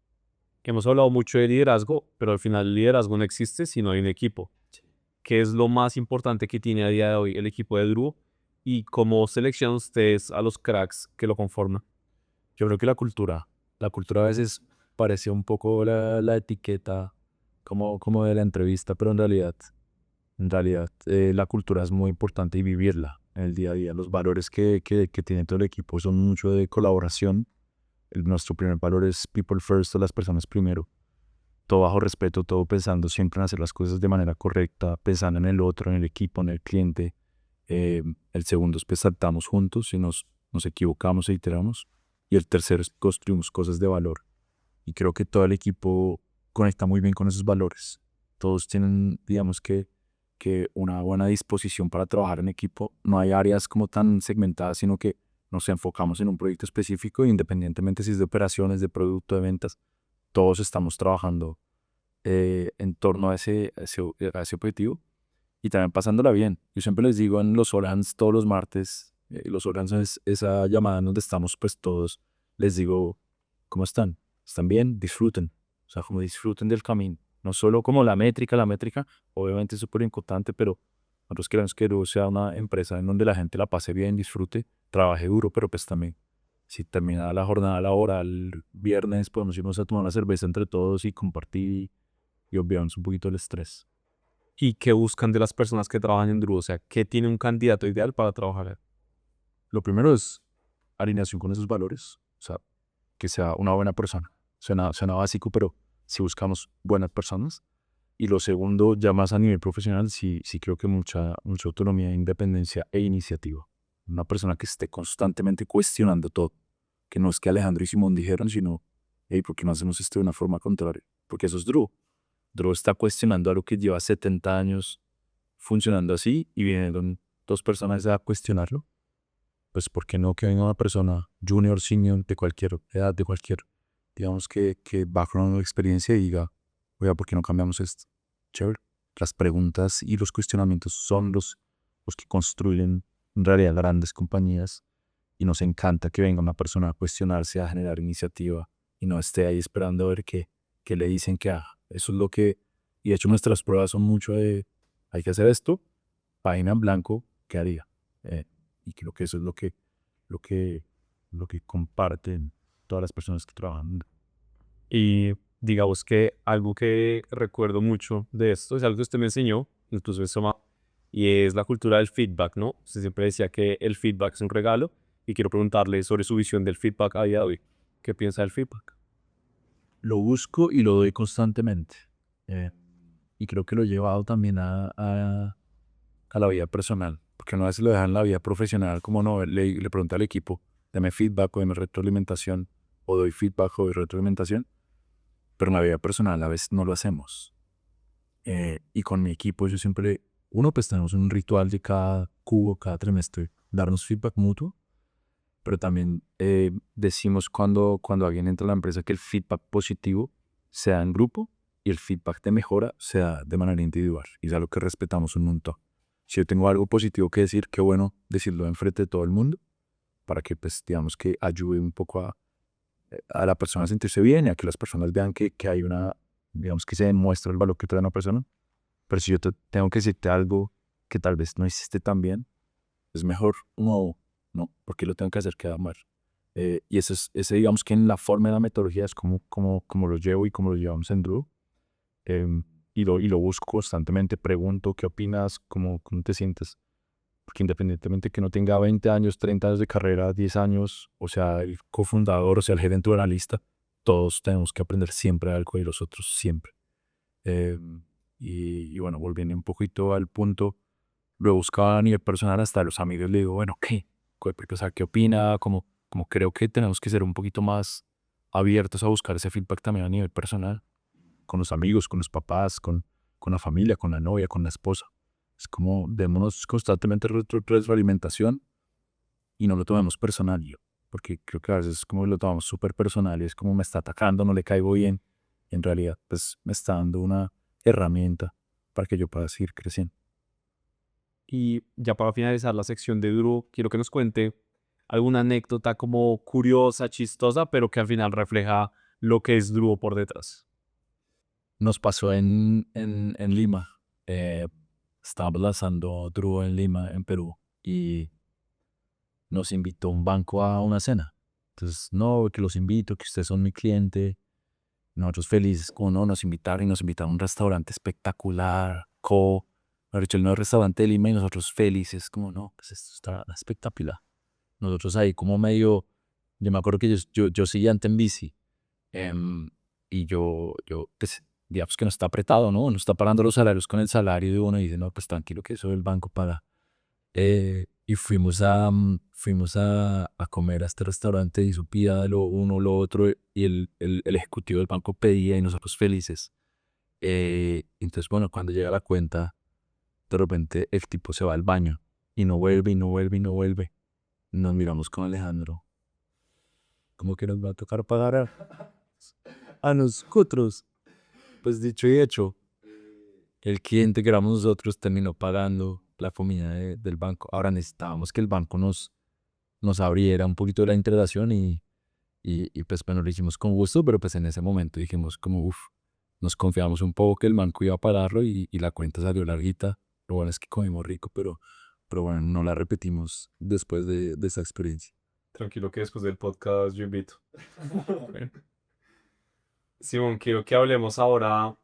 B: Hemos hablado mucho de liderazgo, pero al final el liderazgo no existe si no hay un equipo. ¿Qué es lo más importante que tiene a día de hoy el equipo de Drugo y cómo seleccionan ustedes a los cracks que lo conforman?
A: Yo creo que la cultura a veces parece un poco la etiqueta como de la entrevista, pero en realidad, la cultura es muy importante y vivirla en el día a día. Los valores que tiene todo el equipo son mucho de colaboración. Nuestro primer valor es people first, las personas primero. Todo bajo respeto, todo pensando siempre en hacer las cosas de manera correcta, pensando en el otro, en el equipo, en el cliente. Eh, el segundo es pues saltamos juntos y nos equivocamos e iteramos. Y el tercero es construimos cosas de valor. Y creo que todo el equipo conecta muy bien con esos valores. Todos tienen, digamos que una buena disposición para trabajar en equipo. No hay áreas como tan segmentadas, sino que nos enfocamos en un proyecto específico, independientemente si es de operaciones, de producto, de ventas. Todos estamos trabajando en torno a ese objetivo y también pasándola bien. Yo siempre les digo en los Orans todos los martes, los Orans es esa llamada en donde estamos pues todos, les digo, ¿cómo están? ¿Están bien? Disfruten. O sea, como disfruten del camino. No solo como la métrica, obviamente es súper importante, pero nosotros queremos que Duro sea una empresa en donde la gente la pase bien, disfrute, trabaje duro, pero pues también, si termina la jornada laboral viernes, podemos irnos a tomar una cerveza entre todos y compartir y obviarnos un poquito el estrés.
B: ¿Y qué buscan de las personas que trabajan en Drugo? O sea, ¿qué tiene un candidato ideal para trabajar?
A: Lo primero es alineación con esos valores, o sea, que sea una buena persona. Suena básico, pero si buscamos buenas personas. Y lo segundo, ya más a nivel profesional, sí creo que mucha autonomía, independencia e iniciativa. Una persona que esté constantemente cuestionando todo. Que no es que Alejandro y Simón dijeron, sino, hey, ¿por qué no hacemos esto de una forma contraria? Porque eso es Drew. Drew está cuestionando algo que lleva 70 años funcionando así y vienen dos personas a cuestionarlo. Pues, ¿por qué no que venga una persona junior, senior, de cualquier edad, de cualquier, digamos que background o experiencia y diga, oiga, ¿por qué no cambiamos esto? Chévere. Las preguntas y los cuestionamientos son los que construyen en realidad grandes compañías y nos encanta que venga una persona a cuestionarse, a generar iniciativa y no esté ahí esperando a ver qué le dicen que haga. Eso es lo que, y de hecho nuestras pruebas son mucho de, hay que hacer esto, página en blanco, ¿qué haría? Eh, y creo que eso es lo que, lo que comparten todas las personas que trabajan.
B: Y digamos que algo que recuerdo mucho de esto es algo que usted me enseñó, incluso en Soma, y es la cultura del feedback, ¿no? Usted siempre decía que el feedback es un regalo y quiero preguntarle sobre su visión del feedback a día de hoy. ¿Qué piensa del feedback?
A: Lo busco y lo doy constantemente. Eh, y creo que lo he llevado también a la vida personal, porque no a veces lo dejan en la vida profesional, como no, le pregunté al equipo, deme feedback o deme retroalimentación, o doy feedback o doy retroalimentación, pero en la vida personal a veces no lo hacemos. Y con mi equipo yo siempre, uno, pues tenemos un ritual de cada cubo, cada trimestre, darnos feedback mutuo, pero también decimos cuando alguien entra a la empresa que el feedback positivo se da en grupo y el feedback de mejora se da de manera individual. Y es algo que respetamos un montón. Si yo tengo algo positivo que decir, qué bueno decirlo enfrente de todo el mundo para que, pues, digamos que ayude un poco a la persona a sentirse bien y a que las personas vean que hay una, digamos que se demuestra el valor que trae una persona. Pero si yo tengo que decirte algo que tal vez no hiciste tan bien, es mejor no, porque lo tengo que hacer quedar mal. Y ese digamos que en la forma de la metodología es como lo llevo y como lo llevamos en Drew. Y lo busco constantemente, pregunto qué opinas, cómo te sientes. Porque independientemente que no tenga 20 años, 30 años de carrera, 10 años, o sea, el cofundador, o sea, el gerente o analista, todos tenemos que aprender siempre algo de los otros, siempre. Y bueno, volviendo un poquito al punto, lo he buscado a nivel personal, hasta los amigos le digo, bueno, ¿qué? O sea, ¿qué opina? Como creo que tenemos que ser un poquito más abiertos a buscar ese feedback también a nivel personal, con los amigos, con los papás, con la familia, con la novia, con la esposa. Es como démonos constantemente retroalimentación y no lo tomemos personal, porque creo que a veces como lo tomamos súper personal y es como me está atacando, no le caigo bien. Y en realidad, pues me está dando una herramienta para que yo pueda seguir creciendo.
B: Y ya para finalizar la sección de Duro, quiero que nos cuente alguna anécdota como curiosa, chistosa, pero que al final refleja lo que es Drugo por detrás.
A: Nos pasó en Lima. Estábamos lanzando Drugo en Lima, en Perú, y nos invitó un banco a una cena. Entonces, no, que los invito, que ustedes son mi cliente. Nosotros felices, como no, nos invitaron a un restaurante espectacular, mejor dicho, el nuevo restaurante de Lima, y nosotros felices, como no, pues esto está espectacular. Nosotros ahí como medio, yo me acuerdo que yo seguía antes en bici, y pues, digamos que no está apretado, ¿no? No está pagando los salarios con el salario de uno y dice, no, pues tranquilo que eso el banco paga. Y fuimos a comer a este restaurante y supía lo uno, lo otro, y el ejecutivo del banco pedía y nosotros felices. Entonces, bueno, cuando llega la cuenta, de repente el tipo se va al baño y no vuelve, y no vuelve, y no vuelve. Nos miramos con Alejandro, como que nos va a tocar pagar a nosotros. Pues dicho y hecho, el cliente que éramos nosotros terminó pagando la comida del banco. Ahora necesitábamos que el banco nos abriera un poquito de la integración y pues bueno, lo hicimos con gusto, pero pues en ese momento dijimos como uff, nos confiamos un poco que el banco iba a pararlo y la cuenta salió larguita. Lo bueno es que comimos rico, pero bueno, no la repetimos después de esa experiencia.
B: Tranquilo que después del podcast yo invito. Bueno. Simón, quiero que hablemos ahora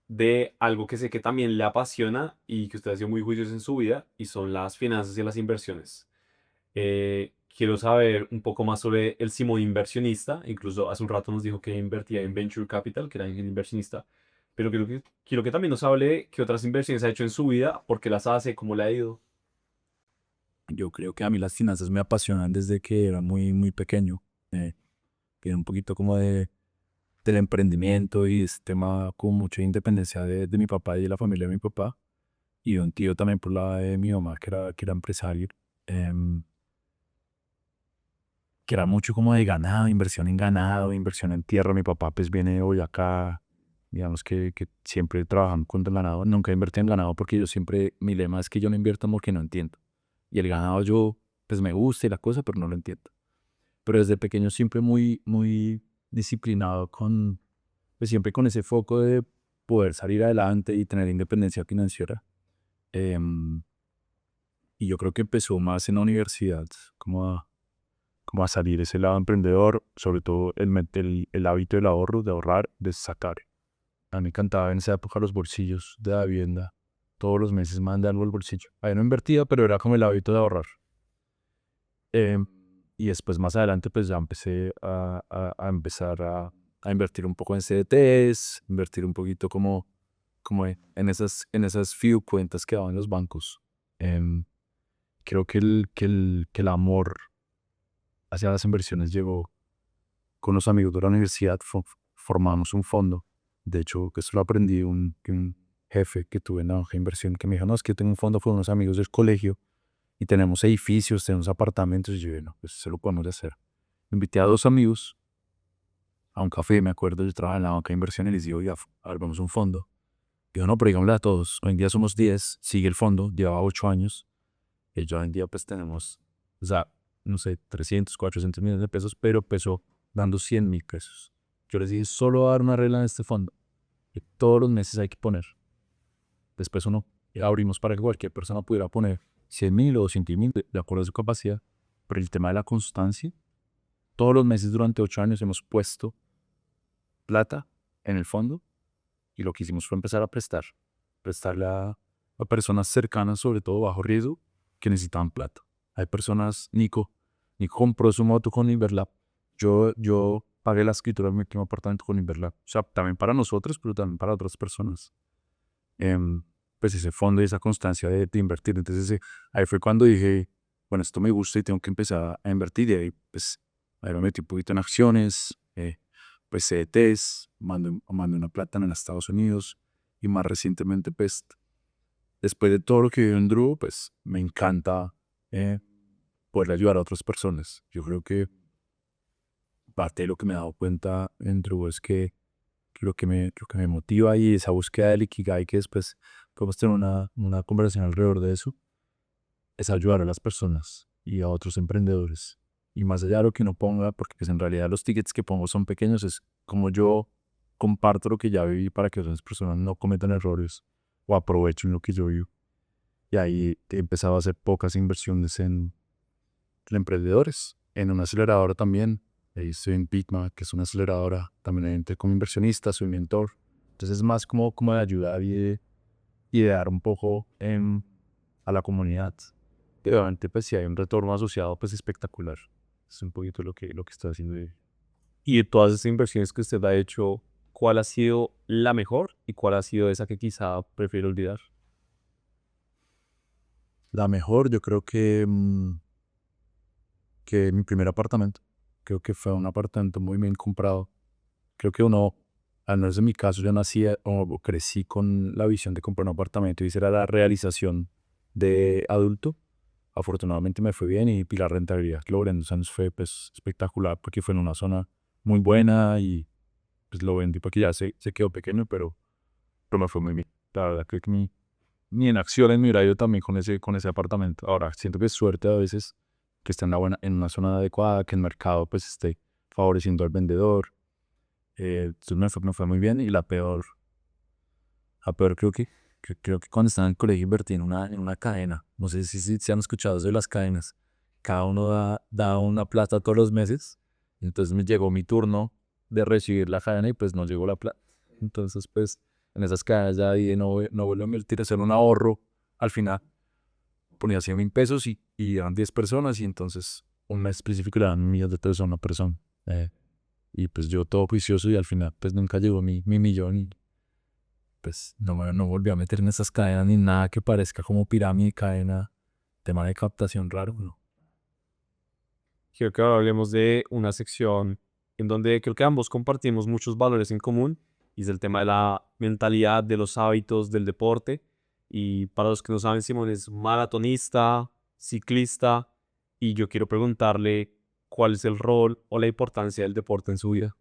B: de algo que sé que también le apasiona y que usted ha sido muy juicioso en su vida, y son las finanzas y las inversiones. Quiero saber un poco más sobre el Simón inversionista. Incluso hace un rato nos dijo que invertía en Venture Capital, que era un inversionista. Pero quiero que también nos hable qué otras inversiones ha hecho en su vida, por qué las hace, cómo le ha ido.
A: Yo creo que a mí las finanzas me apasionan desde que era muy, muy pequeño. Que era un poquito como del emprendimiento y este tema con mucha independencia de mi papá y de la familia de mi papá. Y de un tío también por la de mi mamá, que era empresario. em, que era mucho como de ganado, inversión en tierra. Mi papá pues viene de Boyacá, digamos que siempre trabajando con el ganado. Nunca invertí en ganado porque mi lema es que yo no invierto porque no entiendo. Y el ganado yo, pues me gusta y la cosa, pero no lo entiendo. Pero desde pequeño siempre muy, muy disciplinado pues siempre con ese foco de poder salir adelante y tener independencia financiera. Em, y yo creo que empezó más en la universidad, como a salir ese lado emprendedor, sobre todo el hábito del ahorro, de ahorrar, de sacar. A mí me encantaba en esa época los bolsillos de la vivienda. Todos los meses mandé algo al bolsillo. Ahí no invertía, pero era como el hábito de ahorrar. Em, y después más adelante pues ya empecé a empezar a invertir un poco en CDTs, invertir un poquito como en esas few cuentas que daban los bancos. Em, Creo que el amor hacia las inversiones llegó con los amigos de la universidad. Formamos un fondo. De hecho, que eso lo aprendí de un jefe que tuve en la hoja de inversión, que me dijo, no, es que yo tengo un fondo con unos amigos del colegio y tenemos edificios, tenemos apartamentos. Y yo dije, no, pues eso lo podemos hacer. Invité a dos amigos a un café, me acuerdo, yo trabajaba en la banca de inversión y les digo, oiga, a ver, vamos a un fondo. Digo, no, pero digámosle a todos, hoy en día somos 10, sigue el fondo, llevaba 8 años, y ya hoy en día pues tenemos, o sea, no sé, 300, 400 millones de pesos, pero empezó dando 100.000 pesos. Yo les dije, solo va a dar una regla en este fondo, que todos los meses hay que poner. Después abrimos para que cualquier persona pudiera poner 100.000 o 200.000 de acuerdo a su capacidad, pero el tema de la constancia, todos los meses durante 8 años hemos puesto plata en el fondo y lo que hicimos fue empezar a prestarle a personas cercanas, sobre todo bajo riesgo, que necesitaban plata. Hay personas, Nico compró su moto con Inverlab. Yo pagué la escritura de mi último apartamento con Inverlab. O sea, también para nosotros, pero también para otras personas. Pues ese fondo y esa constancia de invertir. Entonces ahí fue cuando dije, bueno, esto me gusta y tengo que empezar a invertir. Y ahí pues ahí me metí un poquito en acciones, pues CDTs, mando una plata en Estados Unidos y más recientemente pues después de todo lo que vivo en Drugo, pues me encanta poder ayudar a otras personas. Yo creo que parte de lo que me he dado cuenta en Drugo es que lo que me motiva y esa búsqueda del Ikigai, que después podemos tener una conversación alrededor de eso, es ayudar a las personas y a otros emprendedores. Y más allá de lo que uno ponga, porque pues en realidad los tickets que pongo son pequeños, es como yo comparto lo que ya viví para que otras personas no cometan errores o aprovechen lo que yo vivo. Y ahí he empezado a hacer pocas inversiones en emprendedores, en una aceleradora también. Ahí estoy en Pigma, que es una aceleradora. También entré como inversionista, soy mentor. Entonces es más como de ayudar y de dar un poco a la comunidad. Y obviamente, pues si hay un retorno asociado, pues espectacular. Es un poquito lo que estoy haciendo.
B: Y de todas esas inversiones que usted ha hecho, ¿cuál ha sido la mejor y cuál ha sido esa que quizá prefiere olvidar?
A: La mejor, yo creo que mi primer apartamento. Creo que fue un apartamento muy bien comprado. Creo que uno, al menos en mi caso, yo nací o crecí con la visión de comprar un apartamento y esa era la realización de adulto. Afortunadamente me fue bien y la rentabilidad que logré en 2 años fue pues espectacular porque fue en una zona muy buena y pues lo vendí porque ya se quedó pequeño, pero me fue muy bien. La verdad creo que ni en acciones me hubiera ido también con ese apartamento. Ahora, siento que es suerte a veces que esté en una zona adecuada, que el mercado pues esté favoreciendo al vendedor. Entonces me fue muy bien y la peor creo que cuando estaba en el colegio invertí en una cadena. No sé si se han escuchado eso de las cadenas. Cada uno da una plata todos los meses. Entonces me llegó mi turno de recibir la cadena y pues no llegó la plata. Entonces pues en esas cadenas ya dije no vuelvo a invertir, hacer un ahorro. Al final ponía 100.000 pesos y eran 10 personas y entonces un mes específico le dan 1.000.000 de pesos a una persona. Y pues yo todo juicioso y al final pues nunca llegó mi millón y pues no volví a meter en esas cadenas ni nada que parezca como pirámide, cadena, tema de captación raro, ¿no?
B: Quiero que ahora hablemos de una sección en donde creo que ambos compartimos muchos valores en común y es el tema de la mentalidad, de los hábitos, del deporte. Y para los que no saben, Simón es maratonista, ciclista y yo quiero preguntarle cuál es el rol o la importancia del deporte en su vida.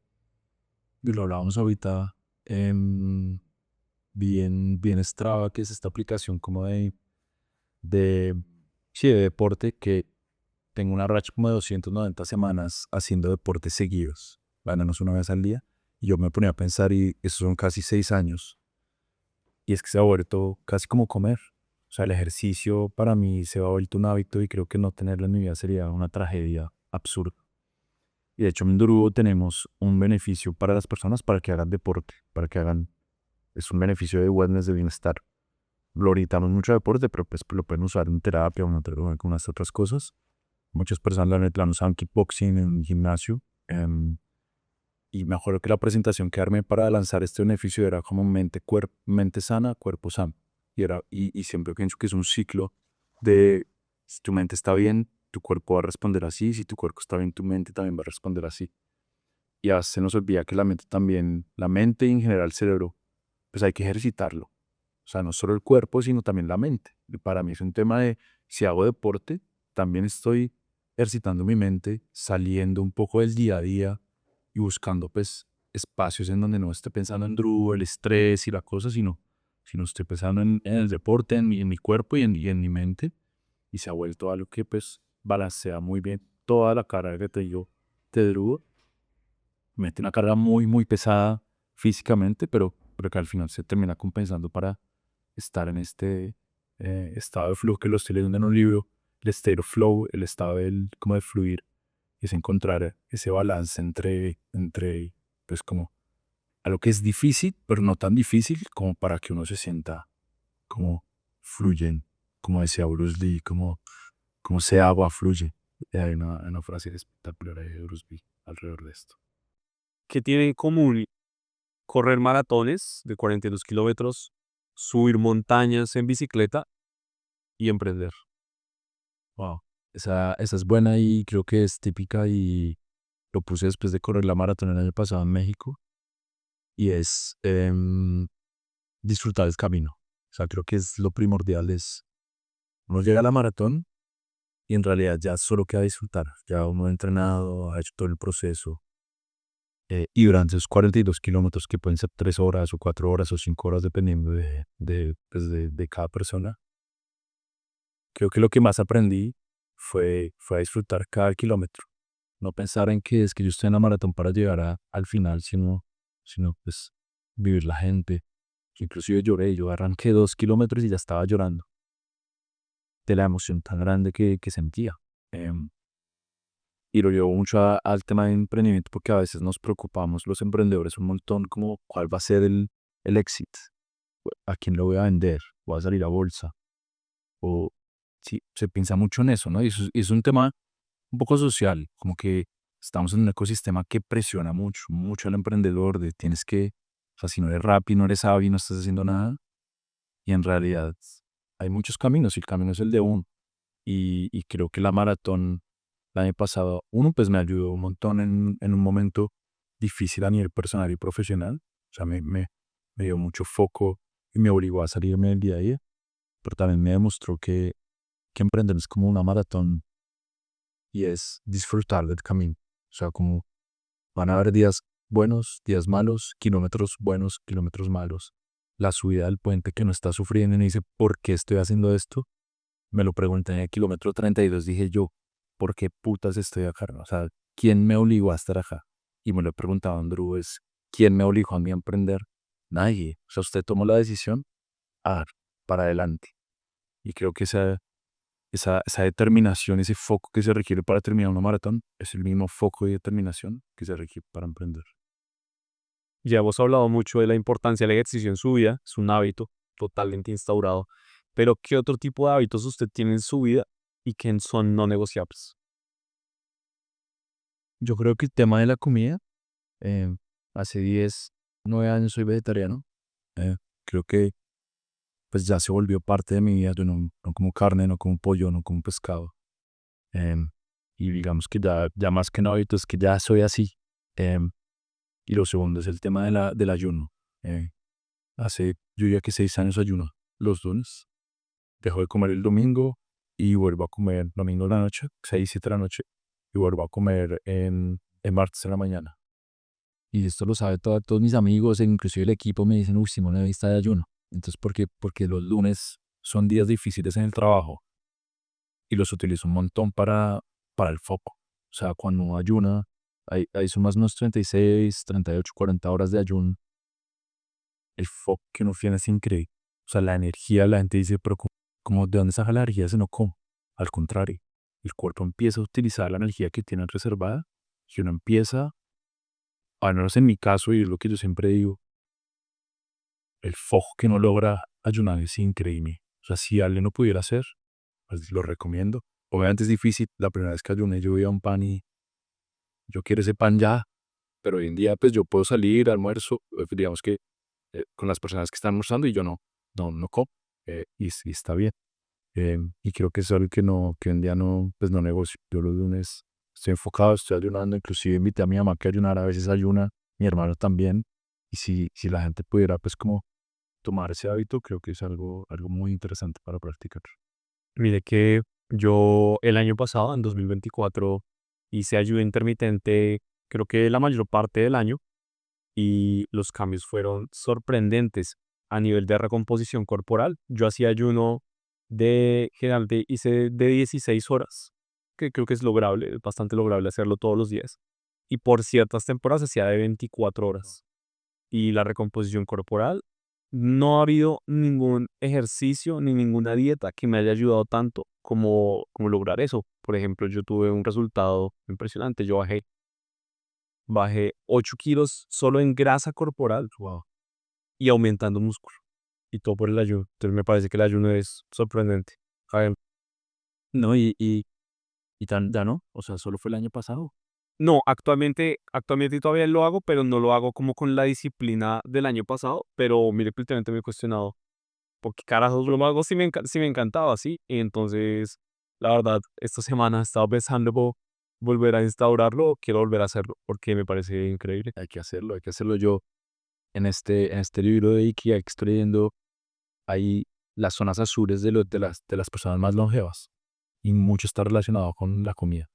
A: Y lo hablábamos ahorita, bien Strava, que es esta aplicación como de, sí, de deporte, que tengo una racha como de 290 semanas haciendo deportes seguidos, al menos una vez al día. Y yo me ponía a pensar y eso son casi 6 años. Y es que se ha vuelto casi como comer. O sea, el ejercicio para mí se ha vuelto un hábito y creo que no tenerlo en mi vida sería una tragedia absurda. Y de hecho en Durugo tenemos un beneficio para las personas para que hagan deporte, es un beneficio de wellness, de bienestar. Lo orientamos mucho a deporte, pero pues lo pueden usar en terapia o en algunas otras cosas. Muchas personas lo han usado en kickboxing, en gimnasio. Y me acuerdo que la presentación que armé para lanzar este beneficio era como mente sana, cuerpo sano. Y siempre pienso que es un ciclo de si tu mente está bien, tu cuerpo va a responder así, si tu cuerpo está bien, tu mente también va a responder así. Y a veces se nos olvida que la mente y en general el cerebro, pues hay que ejercitarlo. O sea, no solo el cuerpo, sino también la mente. Y para mí es un tema de, si hago deporte, también estoy ejercitando mi mente, saliendo un poco del día a día y buscando pues espacios en donde no esté pensando en el estrés y la cosa, sino estoy pensando en el deporte, en mi cuerpo y en mi mente. Y se ha vuelto algo que pues balancea muy bien toda la carga que te digo de Drugo. Mete una carga muy, muy pesada físicamente, pero que al final se termina compensando para estar en este estado de flujo que lo estoy leyendo en un libro, el state of flow, el estado como de fluir, es encontrar ese balance entre pues como algo que es difícil, pero no tan difícil como para que uno se sienta como fluyen, como decía Bruce Lee, como ese agua fluye. Hay una frase espectacular ahí de Bruce Lee alrededor de esto.
B: ¿Qué tiene en común correr maratones de 42 kilómetros, subir montañas en bicicleta y emprender?
A: Wow. Esa es buena y creo que es típica y lo puse después de correr la maratón el año pasado en México y es disfrutar el camino. O sea, creo que es lo primordial, es uno llega a la maratón y en realidad ya solo queda disfrutar. Ya uno ha entrenado, ha hecho todo el proceso y durante esos 42 kilómetros que pueden ser 3 horas o 4 horas o 5 horas dependiendo pues de cada persona, creo que lo que más aprendí fue a disfrutar cada kilómetro. no pensar en que es que yo estoy en la maratón para llegar al final, sino pues vivir la gente. Inclusive lloré, yo arranqué 2 kilómetros y ya estaba llorando de la emoción tan grande que sentía. Em, y lo llevo mucho al tema de emprendimiento porque a veces nos preocupamos los emprendedores un montón como cuál va a ser el éxito, a quién lo voy a vender, voy a salir a bolsa, o sí, se piensa mucho en eso, ¿no? Y es un tema un poco social, como que estamos en un ecosistema que presiona mucho, mucho al emprendedor, de tienes que, o sea, si no eres Rappi, no eres Avi, no estás haciendo nada, y en realidad hay muchos caminos, y el camino es el de uno, y creo que la maratón el año pasado, uno, pues me ayudó un montón en un momento difícil a nivel personal y profesional. O sea, me dio mucho foco y me obligó a salirme del día a día. Pero también me demostró que emprender es como una maratón y es disfrutar del camino. O sea, como van a haber días buenos, días malos, kilómetros buenos, kilómetros malos. La subida del puente que no está sufriendo y me dice, ¿por qué estoy haciendo esto? Me lo pregunté en el kilómetro 32, dije yo, ¿por qué putas estoy acá? O sea, ¿quién me obligó a estar acá? Y me lo he preguntado a Andrew, es, ¿quién me obligó a mí a emprender? Nadie. O sea, usted tomó la decisión, a para adelante. Y creo que esa determinación, ese foco que se requiere para terminar una maratón, es el mismo foco y determinación que se requiere para emprender.
B: Ya hemos hablado mucho de la importancia del ejercicio en su vida, es un hábito totalmente instaurado, pero ¿qué otro tipo de hábitos usted tiene en su vida y que son no negociables?
A: Yo creo que el tema de la comida, eh, hace 10 9 años soy vegetariano. eh, Creo que pues ya se volvió parte de mi vida. Yo no como carne, no como pollo, no como pescado. Em, y digamos que ya más que no hábito es que ya soy así. Em, y lo segundo es el tema del ayuno. Eh, yo diría que 6 años ayuno los lunes. Dejo de comer el domingo y vuelvo a comer domingo en la noche, 6 7 de la noche, y vuelvo a comer en martes en la mañana. Y esto lo sabe todos mis amigos, e inclusive el equipo me dicen, uy, Simón está de ayuno. Entonces, ¿por qué? Porque los lunes son días difíciles en el trabajo y los utilizo un montón para el foco. O sea, cuando uno ayuna, ahí son más o menos 36, 38, 40 horas de ayuno. El foco que uno tiene es increíble. O sea, la energía, la gente dice, pero ¿cómo de dónde saca la energía si no como? Al contrario, el cuerpo empieza a utilizar la energía que tiene reservada y uno empieza, al menos en mi caso, y es lo que yo siempre digo, el foco que uno logra ayunar es increíble. O sea, si alguien lo pudiera hacer, pues lo recomiendo. Obviamente es difícil. La primera vez que ayuné yo veía un pan y yo quiero ese pan ya, pero hoy en día pues yo puedo salir, almuerzo, digamos que con las personas que están almorzando y yo no como, y está bien. Y creo que eso es algo que hoy en día pues no negocio. Yo los lunes estoy enfocado, estoy ayunando, inclusive invité a mi mamá que ayunara, a veces ayuna, mi hermano también. Y si la gente pudiera pues como tomar ese hábito, creo que es algo muy interesante para practicar.
B: Mire que yo el año pasado, en 2024, hice ayuno intermitente, creo que la mayor parte del año, y los cambios fueron sorprendentes a nivel de recomposición corporal. Yo hacía ayuno generalmente hice de 16 horas, que creo que es lograble, es bastante lograble hacerlo todos los días. Y por ciertas temporadas hacía de 24 horas. Y la recomposición corporal, no ha habido ningún ejercicio ni ninguna dieta que me haya ayudado tanto como lograr eso. Por ejemplo, yo tuve un resultado impresionante. Yo bajé 8 kilos solo en grasa corporal. Wow. Y aumentando músculo. Y todo por el ayuno. Entonces me parece que el ayuno es sorprendente. A ver,
A: No, y tan, ya no, o sea, solo fue el año pasado.
B: no, actualmente todavía lo hago, pero no lo hago como con la disciplina del año pasado. Pero mire que últimamente me he cuestionado porque carajos lo hago si me encantaba, ¿sí? Y entonces, la verdad, esta semana he estado pensando volver a instaurarlo, quiero volver a hacerlo, porque me parece increíble.
A: Hay que hacerlo, hay que hacerlo. Yo, en este libro de Ikigai que estoy leyendo, hay las zonas azules de las personas más longevas, y mucho está relacionado con la comida.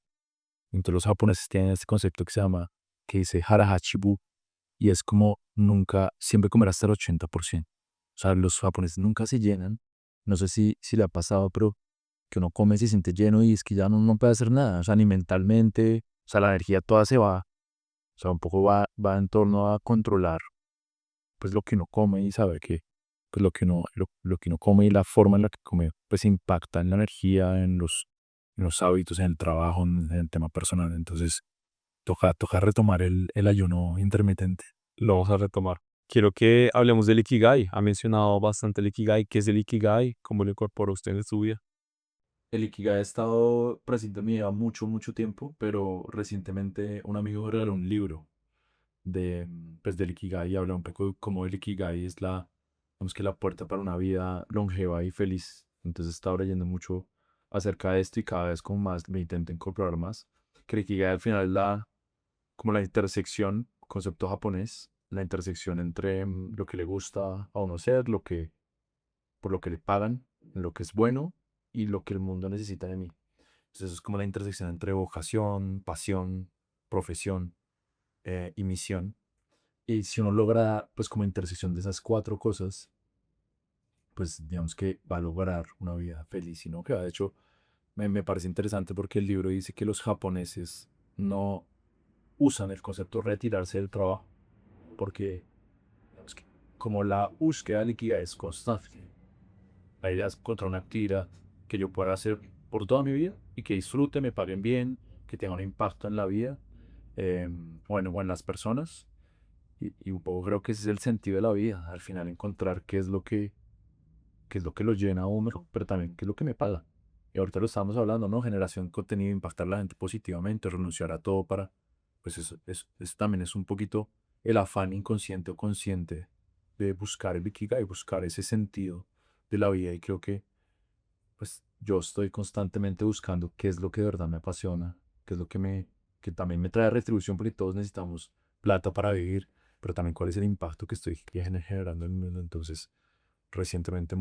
A: Entonces los japoneses tienen este concepto que dice harahachibu, y es como nunca, siempre comer hasta el 80%. O sea, los japoneses nunca se llenan. No sé si le ha pasado, pero que uno come, se siente lleno y es que ya no puede hacer nada. O sea, ni mentalmente, O sea, la energía toda se va, o sea, un poco va en torno a controlar pues lo que uno come y saber que pues lo que uno come y la forma en la que come pues impacta en la energía, en los hábitos, en el trabajo, en el tema personal. Entonces toca retomar el ayuno intermitente.
B: Lo vamos a retomar. Quiero que hablemos del Ikigai. Ha mencionado bastante el Ikigai. ¿Qué es el Ikigai? ¿Cómo lo incorpora usted en su vida?
A: El Ikigai ha estado presente en mi vida mucho tiempo, pero recientemente un amigo me regaló un libro pues del Ikigai y habla un poco de cómo el Ikigai es digamos que la puerta para una vida longeva y feliz. Entonces estaba leyendo mucho acerca de esto y cada vez como más me intento incorporar más. Que el Ikigai al final es como la intersección, concepto japonés, la intersección entre lo que le gusta a uno ser, por lo que le pagan, lo que es bueno y lo que el mundo necesita de mí. Entonces eso es como la intersección entre vocación, pasión, profesión y misión. Y si uno logra, pues como intersección de esas cuatro cosas, pues digamos que va a lograr una vida feliz. Y no, que de hecho me parece interesante porque el libro dice que los japoneses no usan el concepto de retirarse del trabajo, porque digamos que como la búsqueda de liquidez es constante, la idea es encontrar una actividad que yo pueda hacer por toda mi vida y que disfrute, me paguen bien, que tenga un impacto en la vida, bueno, o en las personas. Y un poco creo que ese es el sentido de la vida, al final encontrar qué es lo que lo llena a uno, pero también qué es lo que me paga. Y ahorita lo estamos hablando, ¿no? Generación de contenido, impactar a la gente positivamente, renunciar a todo para, pues eso también es un poquito el afán inconsciente o consciente de buscar el Ikigai, buscar ese sentido de la vida. Y creo que, pues, yo estoy constantemente buscando qué es lo que de verdad me apasiona, qué es lo que también me trae retribución, porque todos necesitamos plata para vivir, pero también cuál es el impacto que estoy generando en el mundo. Entonces, recientemente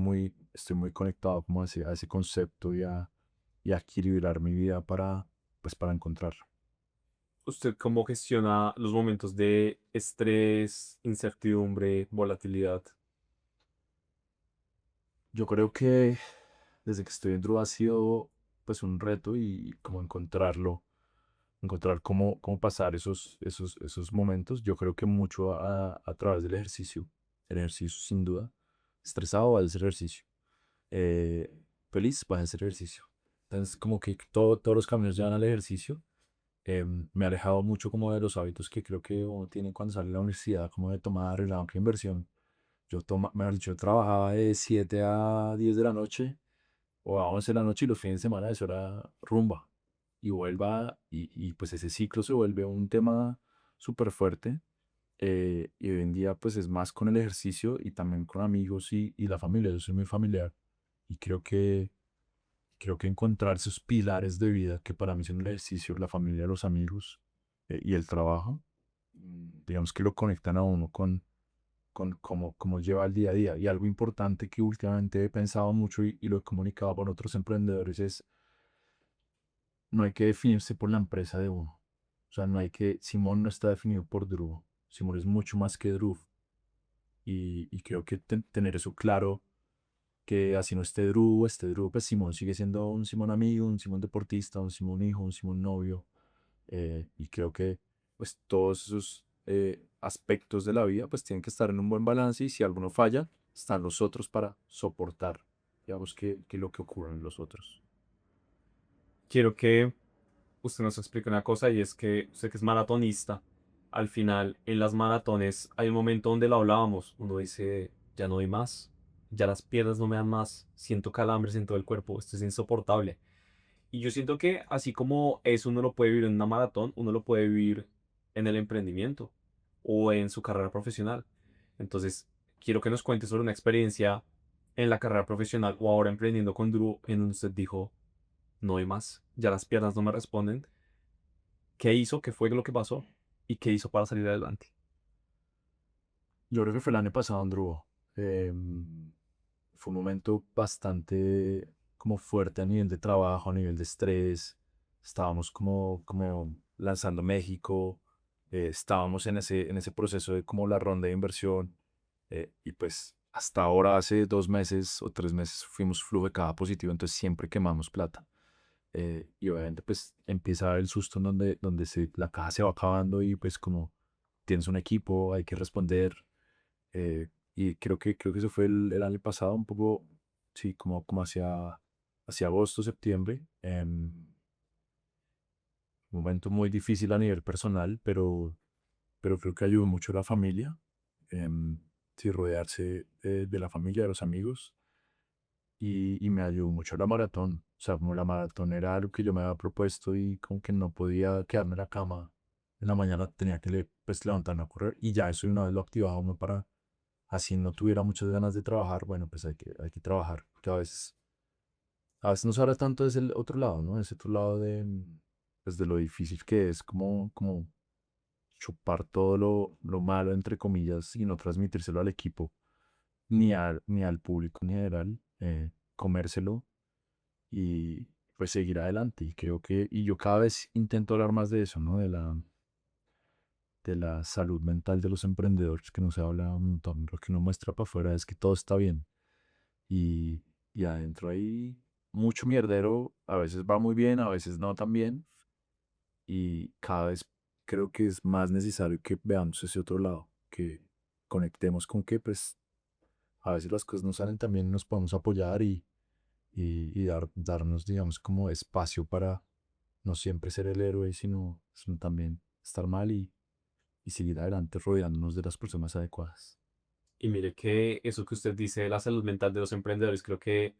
A: estoy muy conectado como a ese concepto y a equilibrar mi vida pues para encontrarlo.
B: ¿Usted cómo gestiona los momentos de estrés, incertidumbre, volatilidad?
A: Yo creo que desde que estoy en Druid ha sido pues un reto y como encontrar cómo pasar esos momentos. Yo creo que mucho a través del ejercicio. El ejercicio sin duda. Estresado va a hacer ejercicio. Eh, Feliz va a hacer ejercicio. Entonces como que todos los caminos llevan al ejercicio. Me he alejado mucho como de los hábitos que creo que uno tiene cuando sale de la universidad, como de tomar la banca de inversión. Mejor dicho, yo trabajaba de 7 a 10 de la noche o a 11 de la noche y los fines de semana eso era rumba. Y pues ese ciclo se vuelve un tema súper fuerte. Y hoy en día pues es más con el ejercicio y también con amigos y la familia. Yo soy muy familiar y creo que encontrar esos pilares de vida que para mí son el ejercicio, la familia, los amigos y el trabajo, digamos que lo conectan a uno con cómo lleva el día a día. Y algo importante que últimamente he pensado mucho y lo he comunicado con otros emprendedores es, no hay que definirse por la empresa de uno. O sea, no hay que, Simón no está definido por Drugo. Simón es mucho más que Drugo. Y creo que tener eso claro, que así no esté Drugo, pues Simón sigue siendo un Simón amigo, un Simón deportista, un Simón hijo, un Simón novio. Y creo que pues todos esos aspectos de la vida pues tienen que estar en un buen balance y si alguno falla, están los otros para soportar, digamos, que lo que ocurre en los otros.
B: Quiero que usted nos explique una cosa y es que usted que es maratonista, al final en las maratones hay un momento donde lo hablábamos, uno dice, ya no doy más, ya las piernas no me dan más, siento calambres en todo el cuerpo, esto es insoportable. Y yo siento que así como eso uno lo puede vivir en una maratón, uno lo puede vivir en el emprendimiento o en su carrera profesional. Entonces, quiero que nos cuente sobre una experiencia en la carrera profesional o ahora emprendiendo con Drew, en donde usted dijo, no hay más, ya las piernas no me responden. ¿Qué hizo? ¿Qué fue lo que pasó? ¿Y qué hizo para salir adelante?
A: Yo creo que fue el año pasado, Andrew. Fue un momento bastante como fuerte a nivel de trabajo, a nivel de estrés. Estábamos como lanzando México. Estábamos en ese proceso de como la ronda de inversión. Y pues hasta ahora, hace 2 meses o 3 meses, fuimos flujo de caja positivo, entonces siempre quemamos plata. Y obviamente pues empieza el susto en donde la caja se va acabando y pues como tienes un equipo, hay que responder. Y creo que eso fue el año pasado, un poco, sí, como hacia agosto, septiembre. Un momento muy difícil a nivel personal, pero creo que ayudó mucho la familia. em, sí, rodearse de la familia, de los amigos. Y me ayudó mucho la maratón. O sea, como la maratón era algo que yo me había propuesto y como que no podía quedarme en la cama. En la mañana tenía que pues, levantarme a correr y ya eso de una vez lo activaba uno para, así no tuviera muchas ganas de trabajar, bueno, pues hay que trabajar. Porque a veces no se habla tanto de ese otro lado, ¿no? Ese otro lado pues, de lo difícil que es como chupar todo lo malo, entre comillas, y no transmitírselo al equipo, ni al público en general, comérselo y pues seguir adelante. Y creo y yo cada vez intento hablar más de eso, ¿no? De la salud mental de los emprendedores, que no se habla un montón. Lo que uno muestra para afuera es que todo está bien. Y, y adentro hay mucho mierdero, a veces va muy bien, a veces no tan bien. Y cada vez creo que es más necesario que veamos ese otro lado, que conectemos con que pues a veces las cosas no salen tan bien y nos podemos apoyar y darnos, digamos, como espacio para no siempre ser el héroe, sino también estar mal y seguir adelante rodeándonos de las personas adecuadas.
B: Y mire que eso que usted dice de la salud mental de los emprendedores, creo que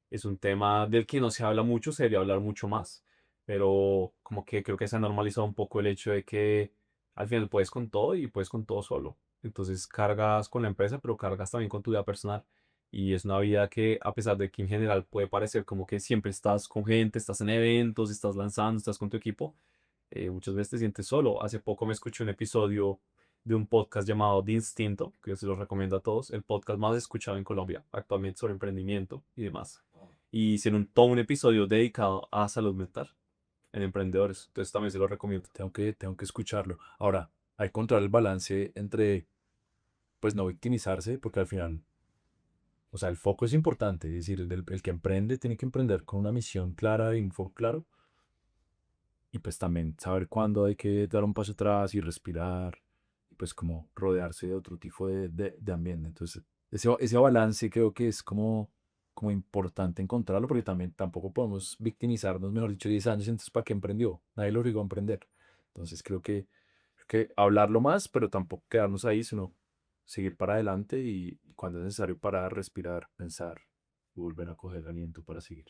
B: es un tema del que no se habla mucho, se debería hablar mucho más. Pero como que creo que se ha normalizado un poco el hecho de que al final puedes con todo y puedes con todo solo. Entonces cargas con la empresa, pero cargas también con tu vida personal. Y es una vida que, a pesar de que en general puede parecer como que siempre estás con gente, estás en eventos, estás lanzando, estás con tu equipo, muchas veces te sientes solo. Hace poco me escuché un episodio de un podcast llamado The Instinto, que yo se los recomiendo a todos, el podcast más escuchado en Colombia actualmente sobre emprendimiento y demás. Y hicieron todo un episodio dedicado a salud mental en emprendedores. Entonces también se lo recomiendo.
A: Tengo que escucharlo. Ahora, hay que encontrar el balance entre, pues, no victimizarse, porque al final, o sea, el foco es importante. Es decir, el que emprende tiene que emprender con una misión clara y un foco claro. Y pues también saber cuándo hay que dar un paso atrás y respirar. Y pues como rodearse de otro tipo de ambiente. Entonces, ese balance creo que es como importante encontrarlo, porque también tampoco podemos victimizarnos, mejor dicho, 10 años, entonces ¿para qué emprendió? Nadie lo obligó a emprender. Entonces creo que hablarlo más, pero tampoco quedarnos ahí, sino seguir para adelante y cuando es necesario parar, respirar, pensar, y volver a coger aliento para seguir.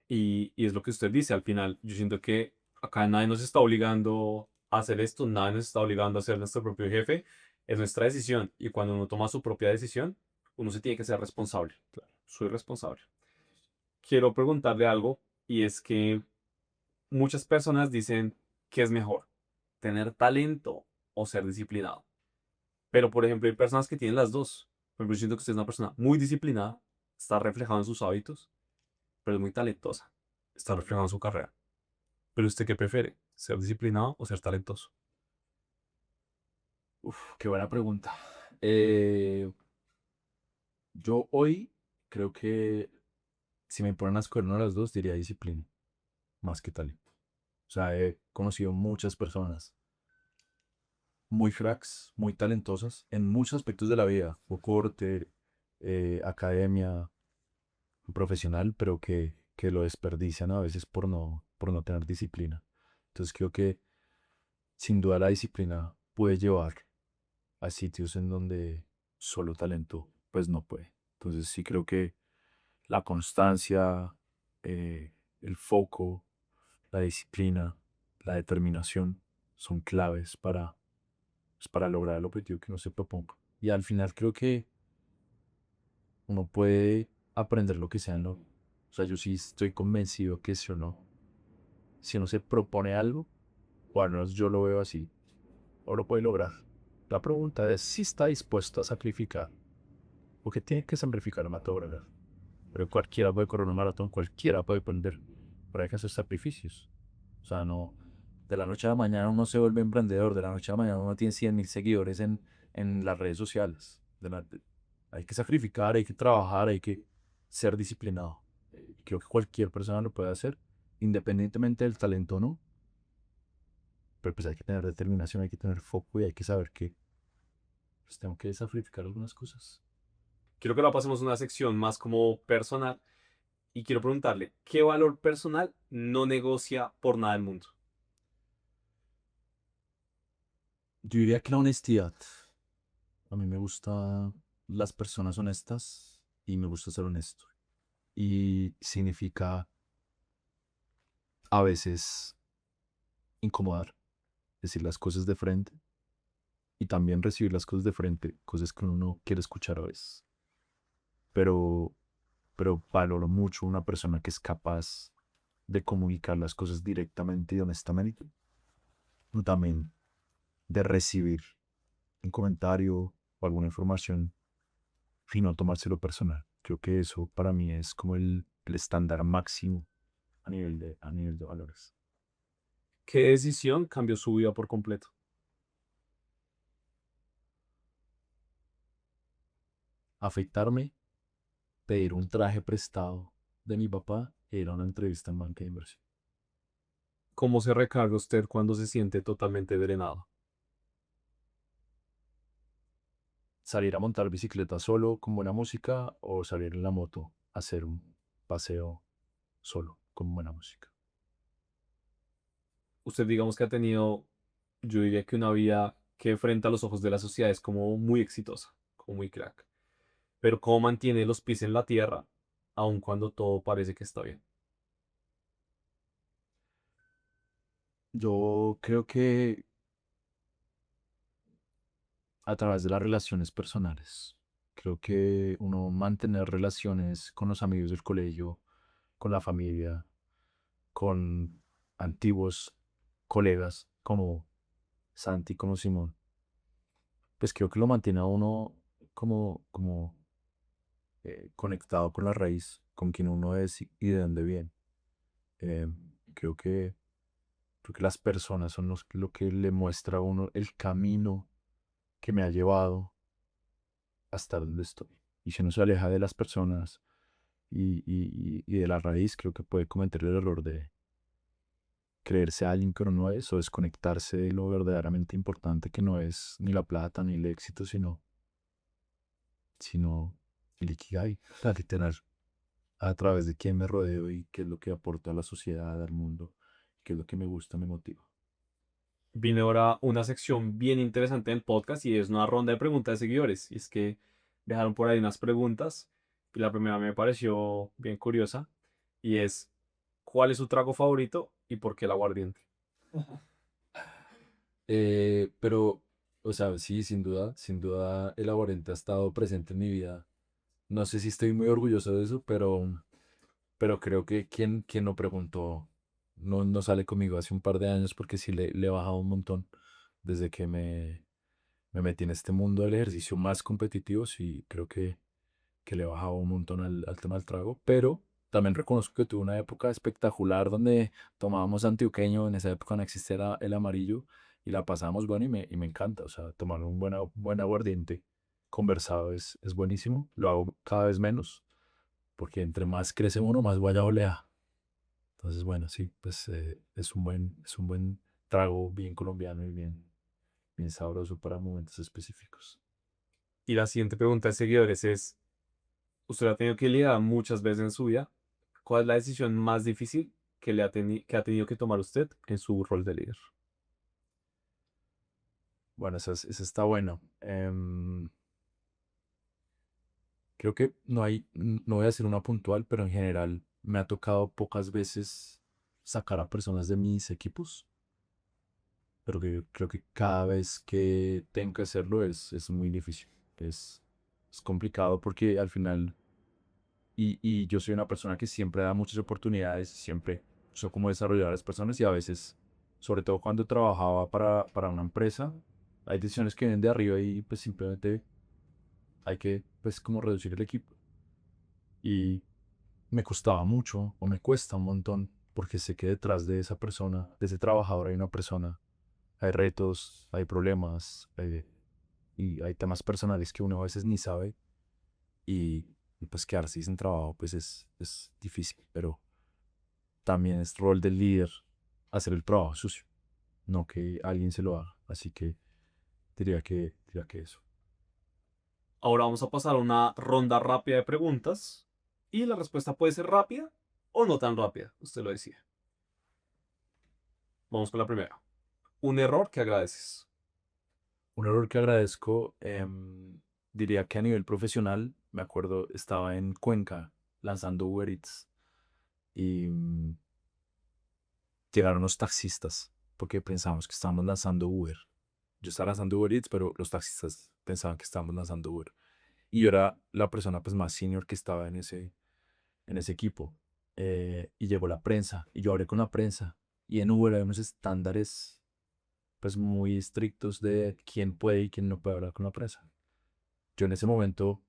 B: Y es lo que usted dice, al final yo siento que acá nadie nos está obligando a hacer esto, nadie nos está obligando a ser nuestro propio jefe, es nuestra decisión. Y cuando uno toma su propia decisión, uno se tiene que ser responsable. Claro, soy responsable. Quiero preguntarle algo y es que muchas personas dicen que es mejor tener talento o ser disciplinado. Pero, por ejemplo, hay personas que tienen las dos. Por ejemplo, yo siento que usted es una persona muy disciplinada, está reflejado en sus hábitos, pero es muy talentosa, está reflejado en su carrera. Pero usted qué prefiere, ser disciplinado o ser talentoso.
A: Uf, qué buena pregunta. Yo hoy creo que si me ponen a escoger una de las dos, diría disciplina, más que talento. O sea, he conocido muchas personas muy cracks, muy talentosas en muchos aspectos de la vida, corte, academia, profesional, pero que lo desperdician a veces por no tener disciplina. Entonces creo que sin duda la disciplina puede llevar a sitios en donde solo talento pues no puede. Entonces sí creo que la constancia, el foco, la disciplina, la determinación son claves para lograr el objetivo que uno se proponga. Y al final creo que uno puede aprender lo que sea, ¿no? O sea, yo sí estoy convencido que si uno se propone algo, o al menos yo lo veo así, o lo puede lograr. La pregunta es si está dispuesto a sacrificar, porque tiene que sacrificar para lograr. Pero cualquiera puede correr un maratón, cualquiera puede aprender, pero hay que hacer sacrificios. O sea, no, de la noche a la mañana uno se vuelve emprendedor, de la noche a la mañana uno tiene 100.000 seguidores en las redes sociales. Hay que sacrificar, hay que trabajar, hay que ser disciplinado. Creo que cualquier persona lo puede hacer independientemente del talento o no, pero pues hay que tener determinación, hay que tener foco y hay que saber que pues tengo que sacrificar algunas cosas.
B: Quiero que la pasemos a una sección más como personal y quiero preguntarle, ¿qué valor personal no negocia por nada del mundo?
A: Yo diría que la honestidad. A mí me gustan las personas honestas y me gusta ser honesto. Y significa a veces incomodar, decir las cosas de frente y también recibir las cosas de frente, cosas que uno no quiere escuchar a veces. Pero, pero valoro mucho una persona que es capaz de comunicar las cosas directamente y honestamente. O también de recibir un comentario o alguna información y no tomárselo personal. Creo que eso para mí es como el estándar máximo a nivel de valores.
B: ¿Qué decisión cambió su vida por completo?
A: Afeitarme, pedir un traje prestado de mi papá e ir a una entrevista en banca de inversión.
B: ¿Cómo se recarga usted cuando se siente totalmente drenado?
A: Salir a montar bicicleta solo con buena música o salir en la moto a hacer un paseo solo con buena música.
B: Usted digamos que ha tenido, yo diría que una vida que frente a los ojos de la sociedad es como muy exitosa, como muy crack. Pero ¿cómo mantiene los pies en la tierra aun cuando todo parece que está bien?
A: Yo creo que a través de las relaciones personales. Creo que uno mantener relaciones con los amigos del colegio, con la familia, con antiguos colegas como Santi, como Simón, pues creo que lo mantiene a uno como conectado con la raíz, con quien uno es y de dónde viene. Eh, creo que, creo que las personas son lo que le muestra a uno el camino que me ha llevado hasta donde estoy. Y si uno se aleja de las personas y de la raíz, creo que puede cometer el error de creerse alguien que uno no es o desconectarse de lo verdaderamente importante que no es ni la plata ni el éxito, sino el ikigai, la literal, a través de quién me rodeo y qué es lo que aporta a la sociedad, al mundo, qué es lo que me gusta, me motiva.
B: Viene ahora una sección bien interesante del podcast y es una ronda de preguntas de seguidores. Y es que dejaron por ahí unas preguntas y la primera me pareció bien curiosa y es, ¿cuál es su trago favorito y por qué el aguardiente?
A: Pero, o sea, sí, sin duda el aguardiente ha estado presente en mi vida. No sé si estoy muy orgulloso de eso, pero creo que quien lo preguntó no sale conmigo hace un par de años porque sí le he bajado un montón desde que me metí en este mundo del ejercicio más competitivo. Sí, creo que le he bajado un montón al tema del trago, pero también reconozco que tuve una época espectacular donde tomábamos antioqueño, en esa época no existía el amarillo y la pasábamos bueno y me encanta, o sea, tomar un buen aguardiente conversado es buenísimo, lo hago cada vez menos porque entre más crece uno, más guaya olea. Entonces, bueno, sí, pues es un buen trago bien colombiano y bien sabroso para momentos específicos.
B: Y la siguiente pregunta de seguidores es, ¿usted ha tenido que lidiar muchas veces en su vida? ¿Cuál es la decisión más difícil que, que ha tenido que tomar usted en su rol de líder?
A: Bueno, esa está buena. Creo que no voy a hacer una puntual, pero en general me ha tocado pocas veces sacar a personas de mis equipos, pero que creo que cada vez que tengo que hacerlo es muy difícil. Es complicado porque al final, y yo soy una persona que siempre da muchas oportunidades, siempre sé cómo desarrollar a las personas y a veces, sobre todo cuando trabajaba para una empresa, hay decisiones que vienen de arriba y pues simplemente hay que pues como reducir el equipo. Y me costaba mucho o me cuesta un montón porque sé que detrás de esa persona, de ese trabajador hay una persona, hay retos, hay problemas y hay temas personales que uno a veces ni sabe y pues quedarse sin trabajo pues es difícil, también es rol del líder hacer el trabajo sucio, no que alguien se lo haga. Así que diría que eso.
B: Ahora vamos a pasar a una ronda rápida de preguntas y la respuesta puede ser rápida o no tan rápida, usted lo decide. Vamos con la primera. Un error que agradeces.
A: Un error que agradezco, diría que a nivel profesional, me acuerdo, estaba en Cuenca lanzando Uber Eats y llegaron los taxistas porque pensábamos que estábamos lanzando Uber. Yo estaba lanzando Uber Eats, pero los taxistas pensaban que estábamos lanzando Uber. Y yo era la persona pues más senior que estaba en ese equipo. Y llegó la prensa y yo hablé con la prensa y en Uber hay unos estándares pues muy estrictos de quién puede y quién no puede hablar con la prensa. Yo en ese momento,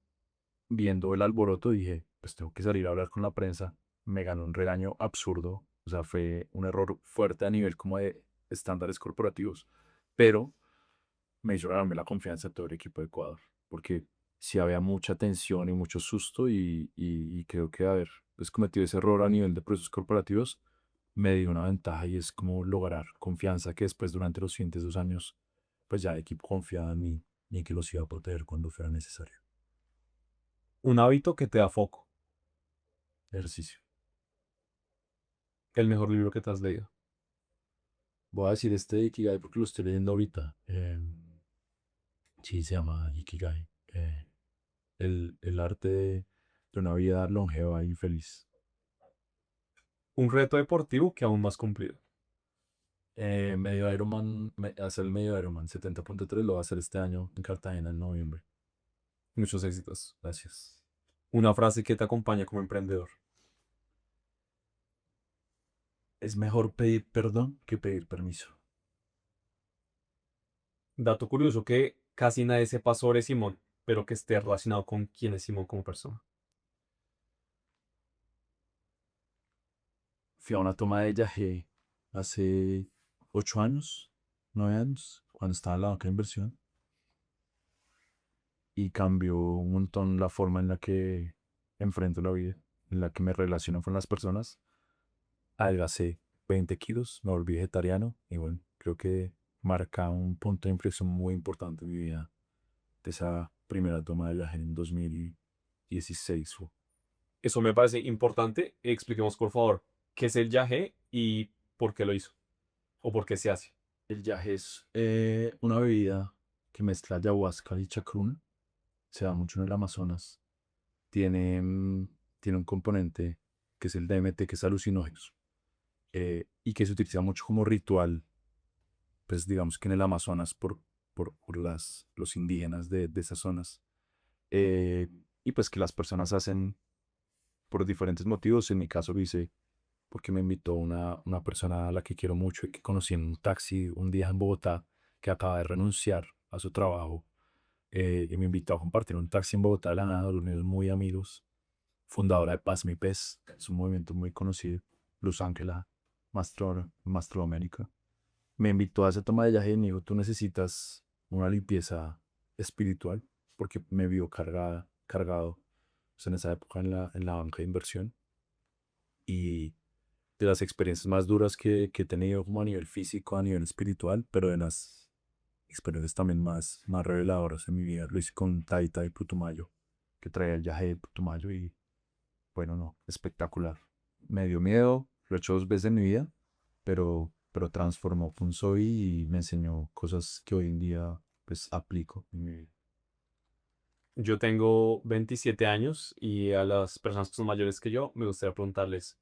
A: viendo el alboroto, dije, pues tengo que salir a hablar con la prensa. Me ganó un regaño absurdo. O sea, fue un error fuerte a nivel como de estándares corporativos. Pero me hizo ganarme la confianza de todo el equipo de Ecuador. Porque sí había mucha tensión y mucho susto y creo que haber pues, cometido ese error a nivel de procesos corporativos me dio una ventaja y es como lograr confianza que después durante los siguientes 2 años pues ya el equipo confiaba en mí y en que los iba a proteger cuando fuera necesario.
B: Un hábito que te da foco.
A: Ejercicio.
B: El mejor libro que te has leído.
A: Voy a decir este de Ikigai porque lo estoy leyendo ahorita. Sí, se llama Ikigai. El arte de una vida longeva y feliz.
B: Un reto deportivo que aún no has cumplido.
A: Medio Ironman, hacer el medio Ironman 70.3 lo va a hacer este año en Cartagena en noviembre.
B: Muchos éxitos.
A: Gracias.
B: Una frase que te acompaña como emprendedor.
A: Es mejor pedir perdón que pedir permiso.
B: Dato curioso que casi nadie sepa sobre Simón, pero que esté relacionado con quién es Simón como persona.
A: Fui a una toma de viaje hace 8 años, 9 años, cuando estaba en la banca de inversión. Y cambió un montón la forma en la que enfrento la vida, en la que me relaciono con las personas. Adelgacé 20 kilos, me volví vegetariano y bueno, creo que marca un punto de inflexión muy importante en mi vida de esa primera toma de viaje en 2016.
B: Eso me parece importante. Expliquemos, por favor, qué es el yagé y por qué lo hizo o por qué se hace.
A: El viaje es una bebida que mezcla ayahuasca y chacruna. Se da mucho en el Amazonas. Tiene, tiene un componente que es el DMT, que es alucinógeno. Y que se utiliza mucho como ritual, pues digamos que en el Amazonas por los indígenas de esas zonas. Eh, y pues que las personas hacen por diferentes motivos. En mi caso lo hice porque me invitó una persona a la que quiero mucho y que conocí en un taxi un día en Bogotá, que acaba de renunciar a su trabajo. Y me invitó a compartir un taxi en Bogotá de la nada, los unidos muy amigos. Fundadora de Paz Mi Pez, es un movimiento muy conocido. Luz Ángela Mastroamérica. Me invitó a esa toma de viaje y me dijo, tú necesitas una limpieza espiritual, porque me vio cargado pues, en esa época en la banca de inversión. Y de las experiencias más duras que he tenido como a nivel físico, a nivel espiritual, pero de las experiencias también más reveladoras en mi vida. Lo hice con Taita y Putumayo, que traía el viaje de Putumayo y bueno, no, espectacular. Me dio miedo, lo he hecho 2 veces en mi vida, pero transformó quién soy y me enseñó cosas que hoy en día pues aplico en mi vida.
B: Yo tengo 27 años y a las personas que son mayores que yo me gustaría preguntarles,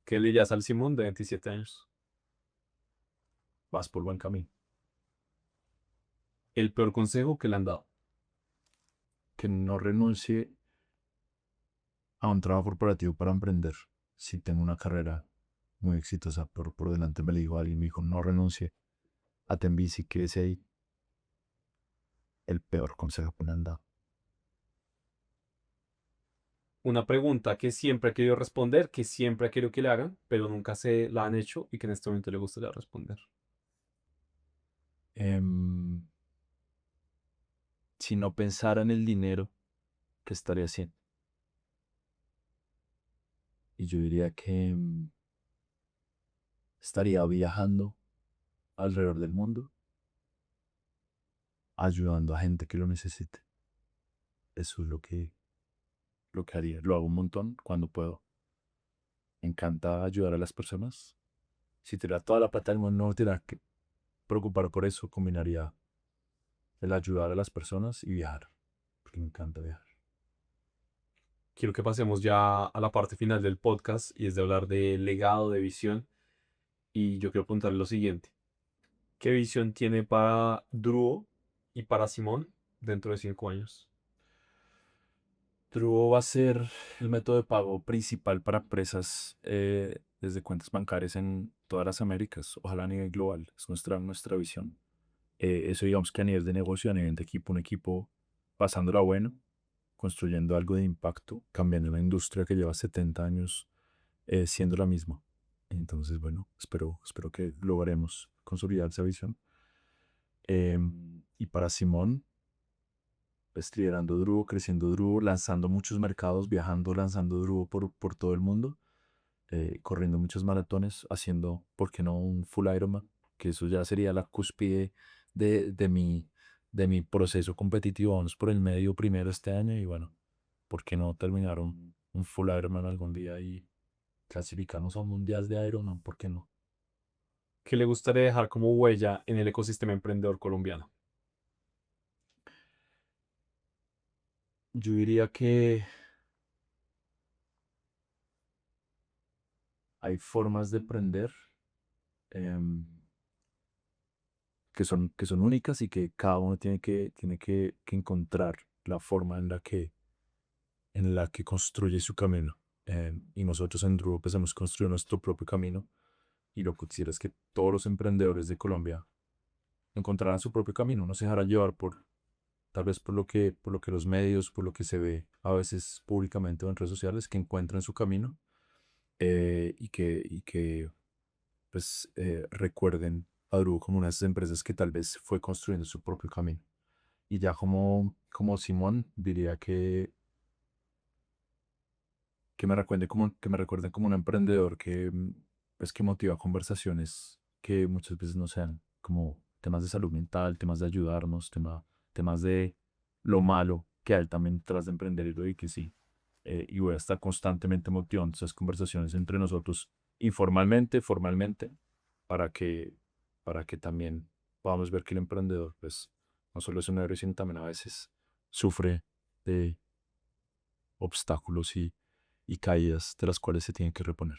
B: ¿qué le dirías al Simón de 27 años?
A: Vas por buen camino.
B: El peor consejo que le han dado.
A: Que no renuncie a un trabajo corporativo para emprender. Si tengo una carrera muy exitosa por delante, me lo dijo alguien, me dijo, no renuncie a Tenbici, que es ahí el peor consejo que me han dado.
B: Una pregunta que siempre ha querido responder, que siempre ha querido que le hagan, pero nunca se la han hecho y que en este momento le gustaría responder.
A: Em, si no pensara en el dinero, ¿qué estaría haciendo? Y yo diría que estaría viajando alrededor del mundo, ayudando a gente que lo necesite. Eso es lo que haría. Lo hago un montón cuando puedo. Me encanta ayudar a las personas. Si tuviera toda la plata del mundo, no me tuviera que preocupar por eso. Combinaría el ayudar a las personas y viajar. Porque me encanta viajar.
B: Quiero que pasemos ya a la parte final del podcast y es de hablar de legado, de visión. Y yo quiero preguntarle lo siguiente. ¿Qué visión tiene para Druo y para Simón dentro de 5 años?
A: Truo va a ser el método de pago principal para empresas desde cuentas bancarias en todas las Américas, ojalá a nivel global. Es nuestra visión. Eso digamos que a nivel de negocio, a nivel de equipo, un equipo pasándola bueno, construyendo algo de impacto, cambiando una industria que lleva 70 años siendo la misma. Entonces, bueno, espero que logremos consolidar esa visión. Y para Simón, pues liderando Drugo, creciendo Drugo, lanzando muchos mercados, viajando, lanzando Drugo por todo el mundo, corriendo muchos maratones, haciendo, ¿por qué no un full Ironman? Que eso ya sería la cúspide de, de mi, de mi proceso competitivo. Vamos por el medio primero este año y bueno, ¿por qué no terminar un full Ironman algún día y clasificarnos a un mundial de Ironman? ¿Por qué no?
B: ¿Qué le gustaría dejar como huella en el ecosistema emprendedor colombiano?
A: Yo diría que hay formas de emprender em, que son únicas y que cada uno tiene que encontrar la forma en la que construye su camino. Y nosotros en Drugo pues hemos construido nuestro propio camino y lo que quisiera es que todos los emprendedores de Colombia encontraran su propio camino, no se dejaran llevar tal vez por lo que los medios, por lo que se ve a veces públicamente o en redes sociales, que encuentren su camino y que pues recuerden a Drugo como una de esas empresas que tal vez fue construyendo su propio camino. Y ya como Simón, diría que me recuerden como un emprendedor pues, que motiva conversaciones que muchas veces no sean como temas de salud mental, temas de ayudarnos, temas de lo malo que hay también tras de emprender y lo de que sí. Y voy a estar constantemente motivando esas conversaciones entre nosotros informalmente, formalmente, para que, para que también podamos ver que el emprendedor, pues, no solo es un héroe, sino también a veces sufre de obstáculos y caídas de las cuales se tienen que reponer.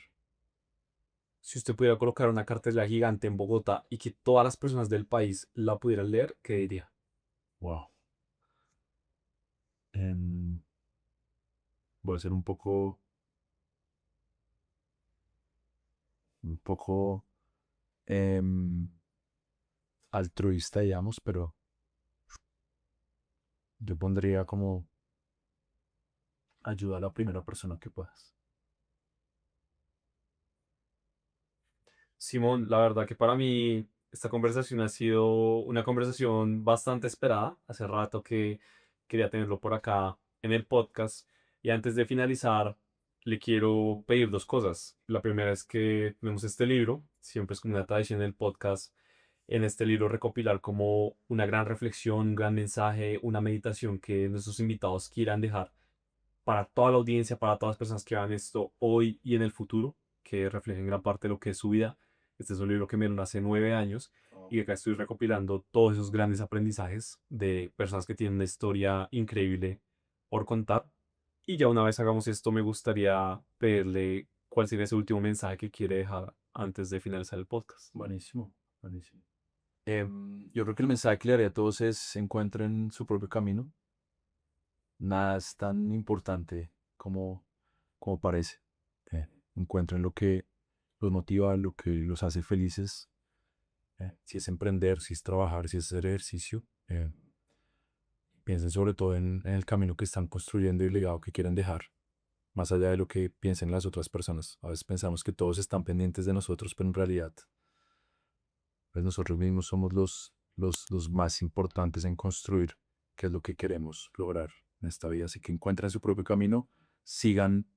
B: Si usted pudiera colocar una cartelera gigante en Bogotá y que todas las personas del país la pudieran leer, ¿qué diría?
A: Wow. Em, Voy a ser un poco em, altruista, digamos, pero yo pondría como ayuda a la primera persona que puedas.
B: Simón, la verdad que para mí esta conversación ha sido una conversación bastante esperada. Hace rato que quería tenerlo por acá en el podcast. Y antes de finalizar, le quiero pedir dos cosas. La primera es que tenemos este libro, siempre es como una tradición del podcast. En este libro recopilar como una gran reflexión, un gran mensaje, una meditación que nuestros invitados quieran dejar para toda la audiencia, para todas las personas que vean esto hoy y en el futuro, que reflejen gran parte de lo que es su vida. Este es un libro que me dieron hace 9 años y acá estoy recopilando todos esos grandes aprendizajes de personas que tienen una historia increíble por contar. Y ya una vez hagamos esto, me gustaría pedirle cuál sería ese último mensaje que quiere dejar antes de finalizar el podcast.
A: Buenísimo, buenísimo. Yo creo que el mensaje que le haré a todos es encuentren su propio camino. Nada es tan importante como parece. Encuentren lo que los motiva, lo que los hace felices. Si es emprender, si es trabajar, si es hacer ejercicio. Piensen sobre todo en el camino que están construyendo y el legado que quieren dejar, más allá de lo que piensen las otras personas. A veces pensamos que todos están pendientes de nosotros, pero en realidad, pues nosotros mismos somos los más importantes en construir qué es lo que queremos lograr en esta vida. Así que encuentren su propio camino, sigan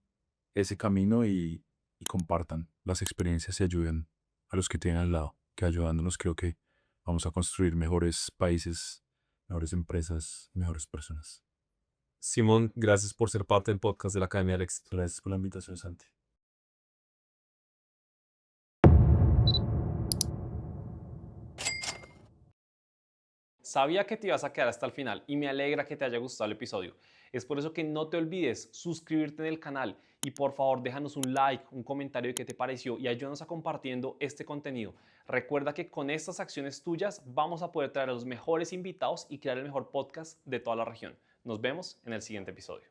A: ese camino y compartan las experiencias y ayuden a los que tienen al lado, que ayudándonos creo que vamos a construir mejores países, mejores empresas, mejores personas.
B: Simón, gracias por ser parte del podcast de la Academia del Éxito.
A: Gracias por la invitación, Santi.
B: Sabía que te ibas a quedar hasta el final y me alegra que te haya gustado el episodio. Es por eso que no te olvides suscribirte en el canal y por favor déjanos un like, un comentario de qué te pareció y ayúdanos a compartiendo este contenido. Recuerda que con estas acciones tuyas vamos a poder traer a los mejores invitados y crear el mejor podcast de toda la región. Nos vemos en el siguiente episodio.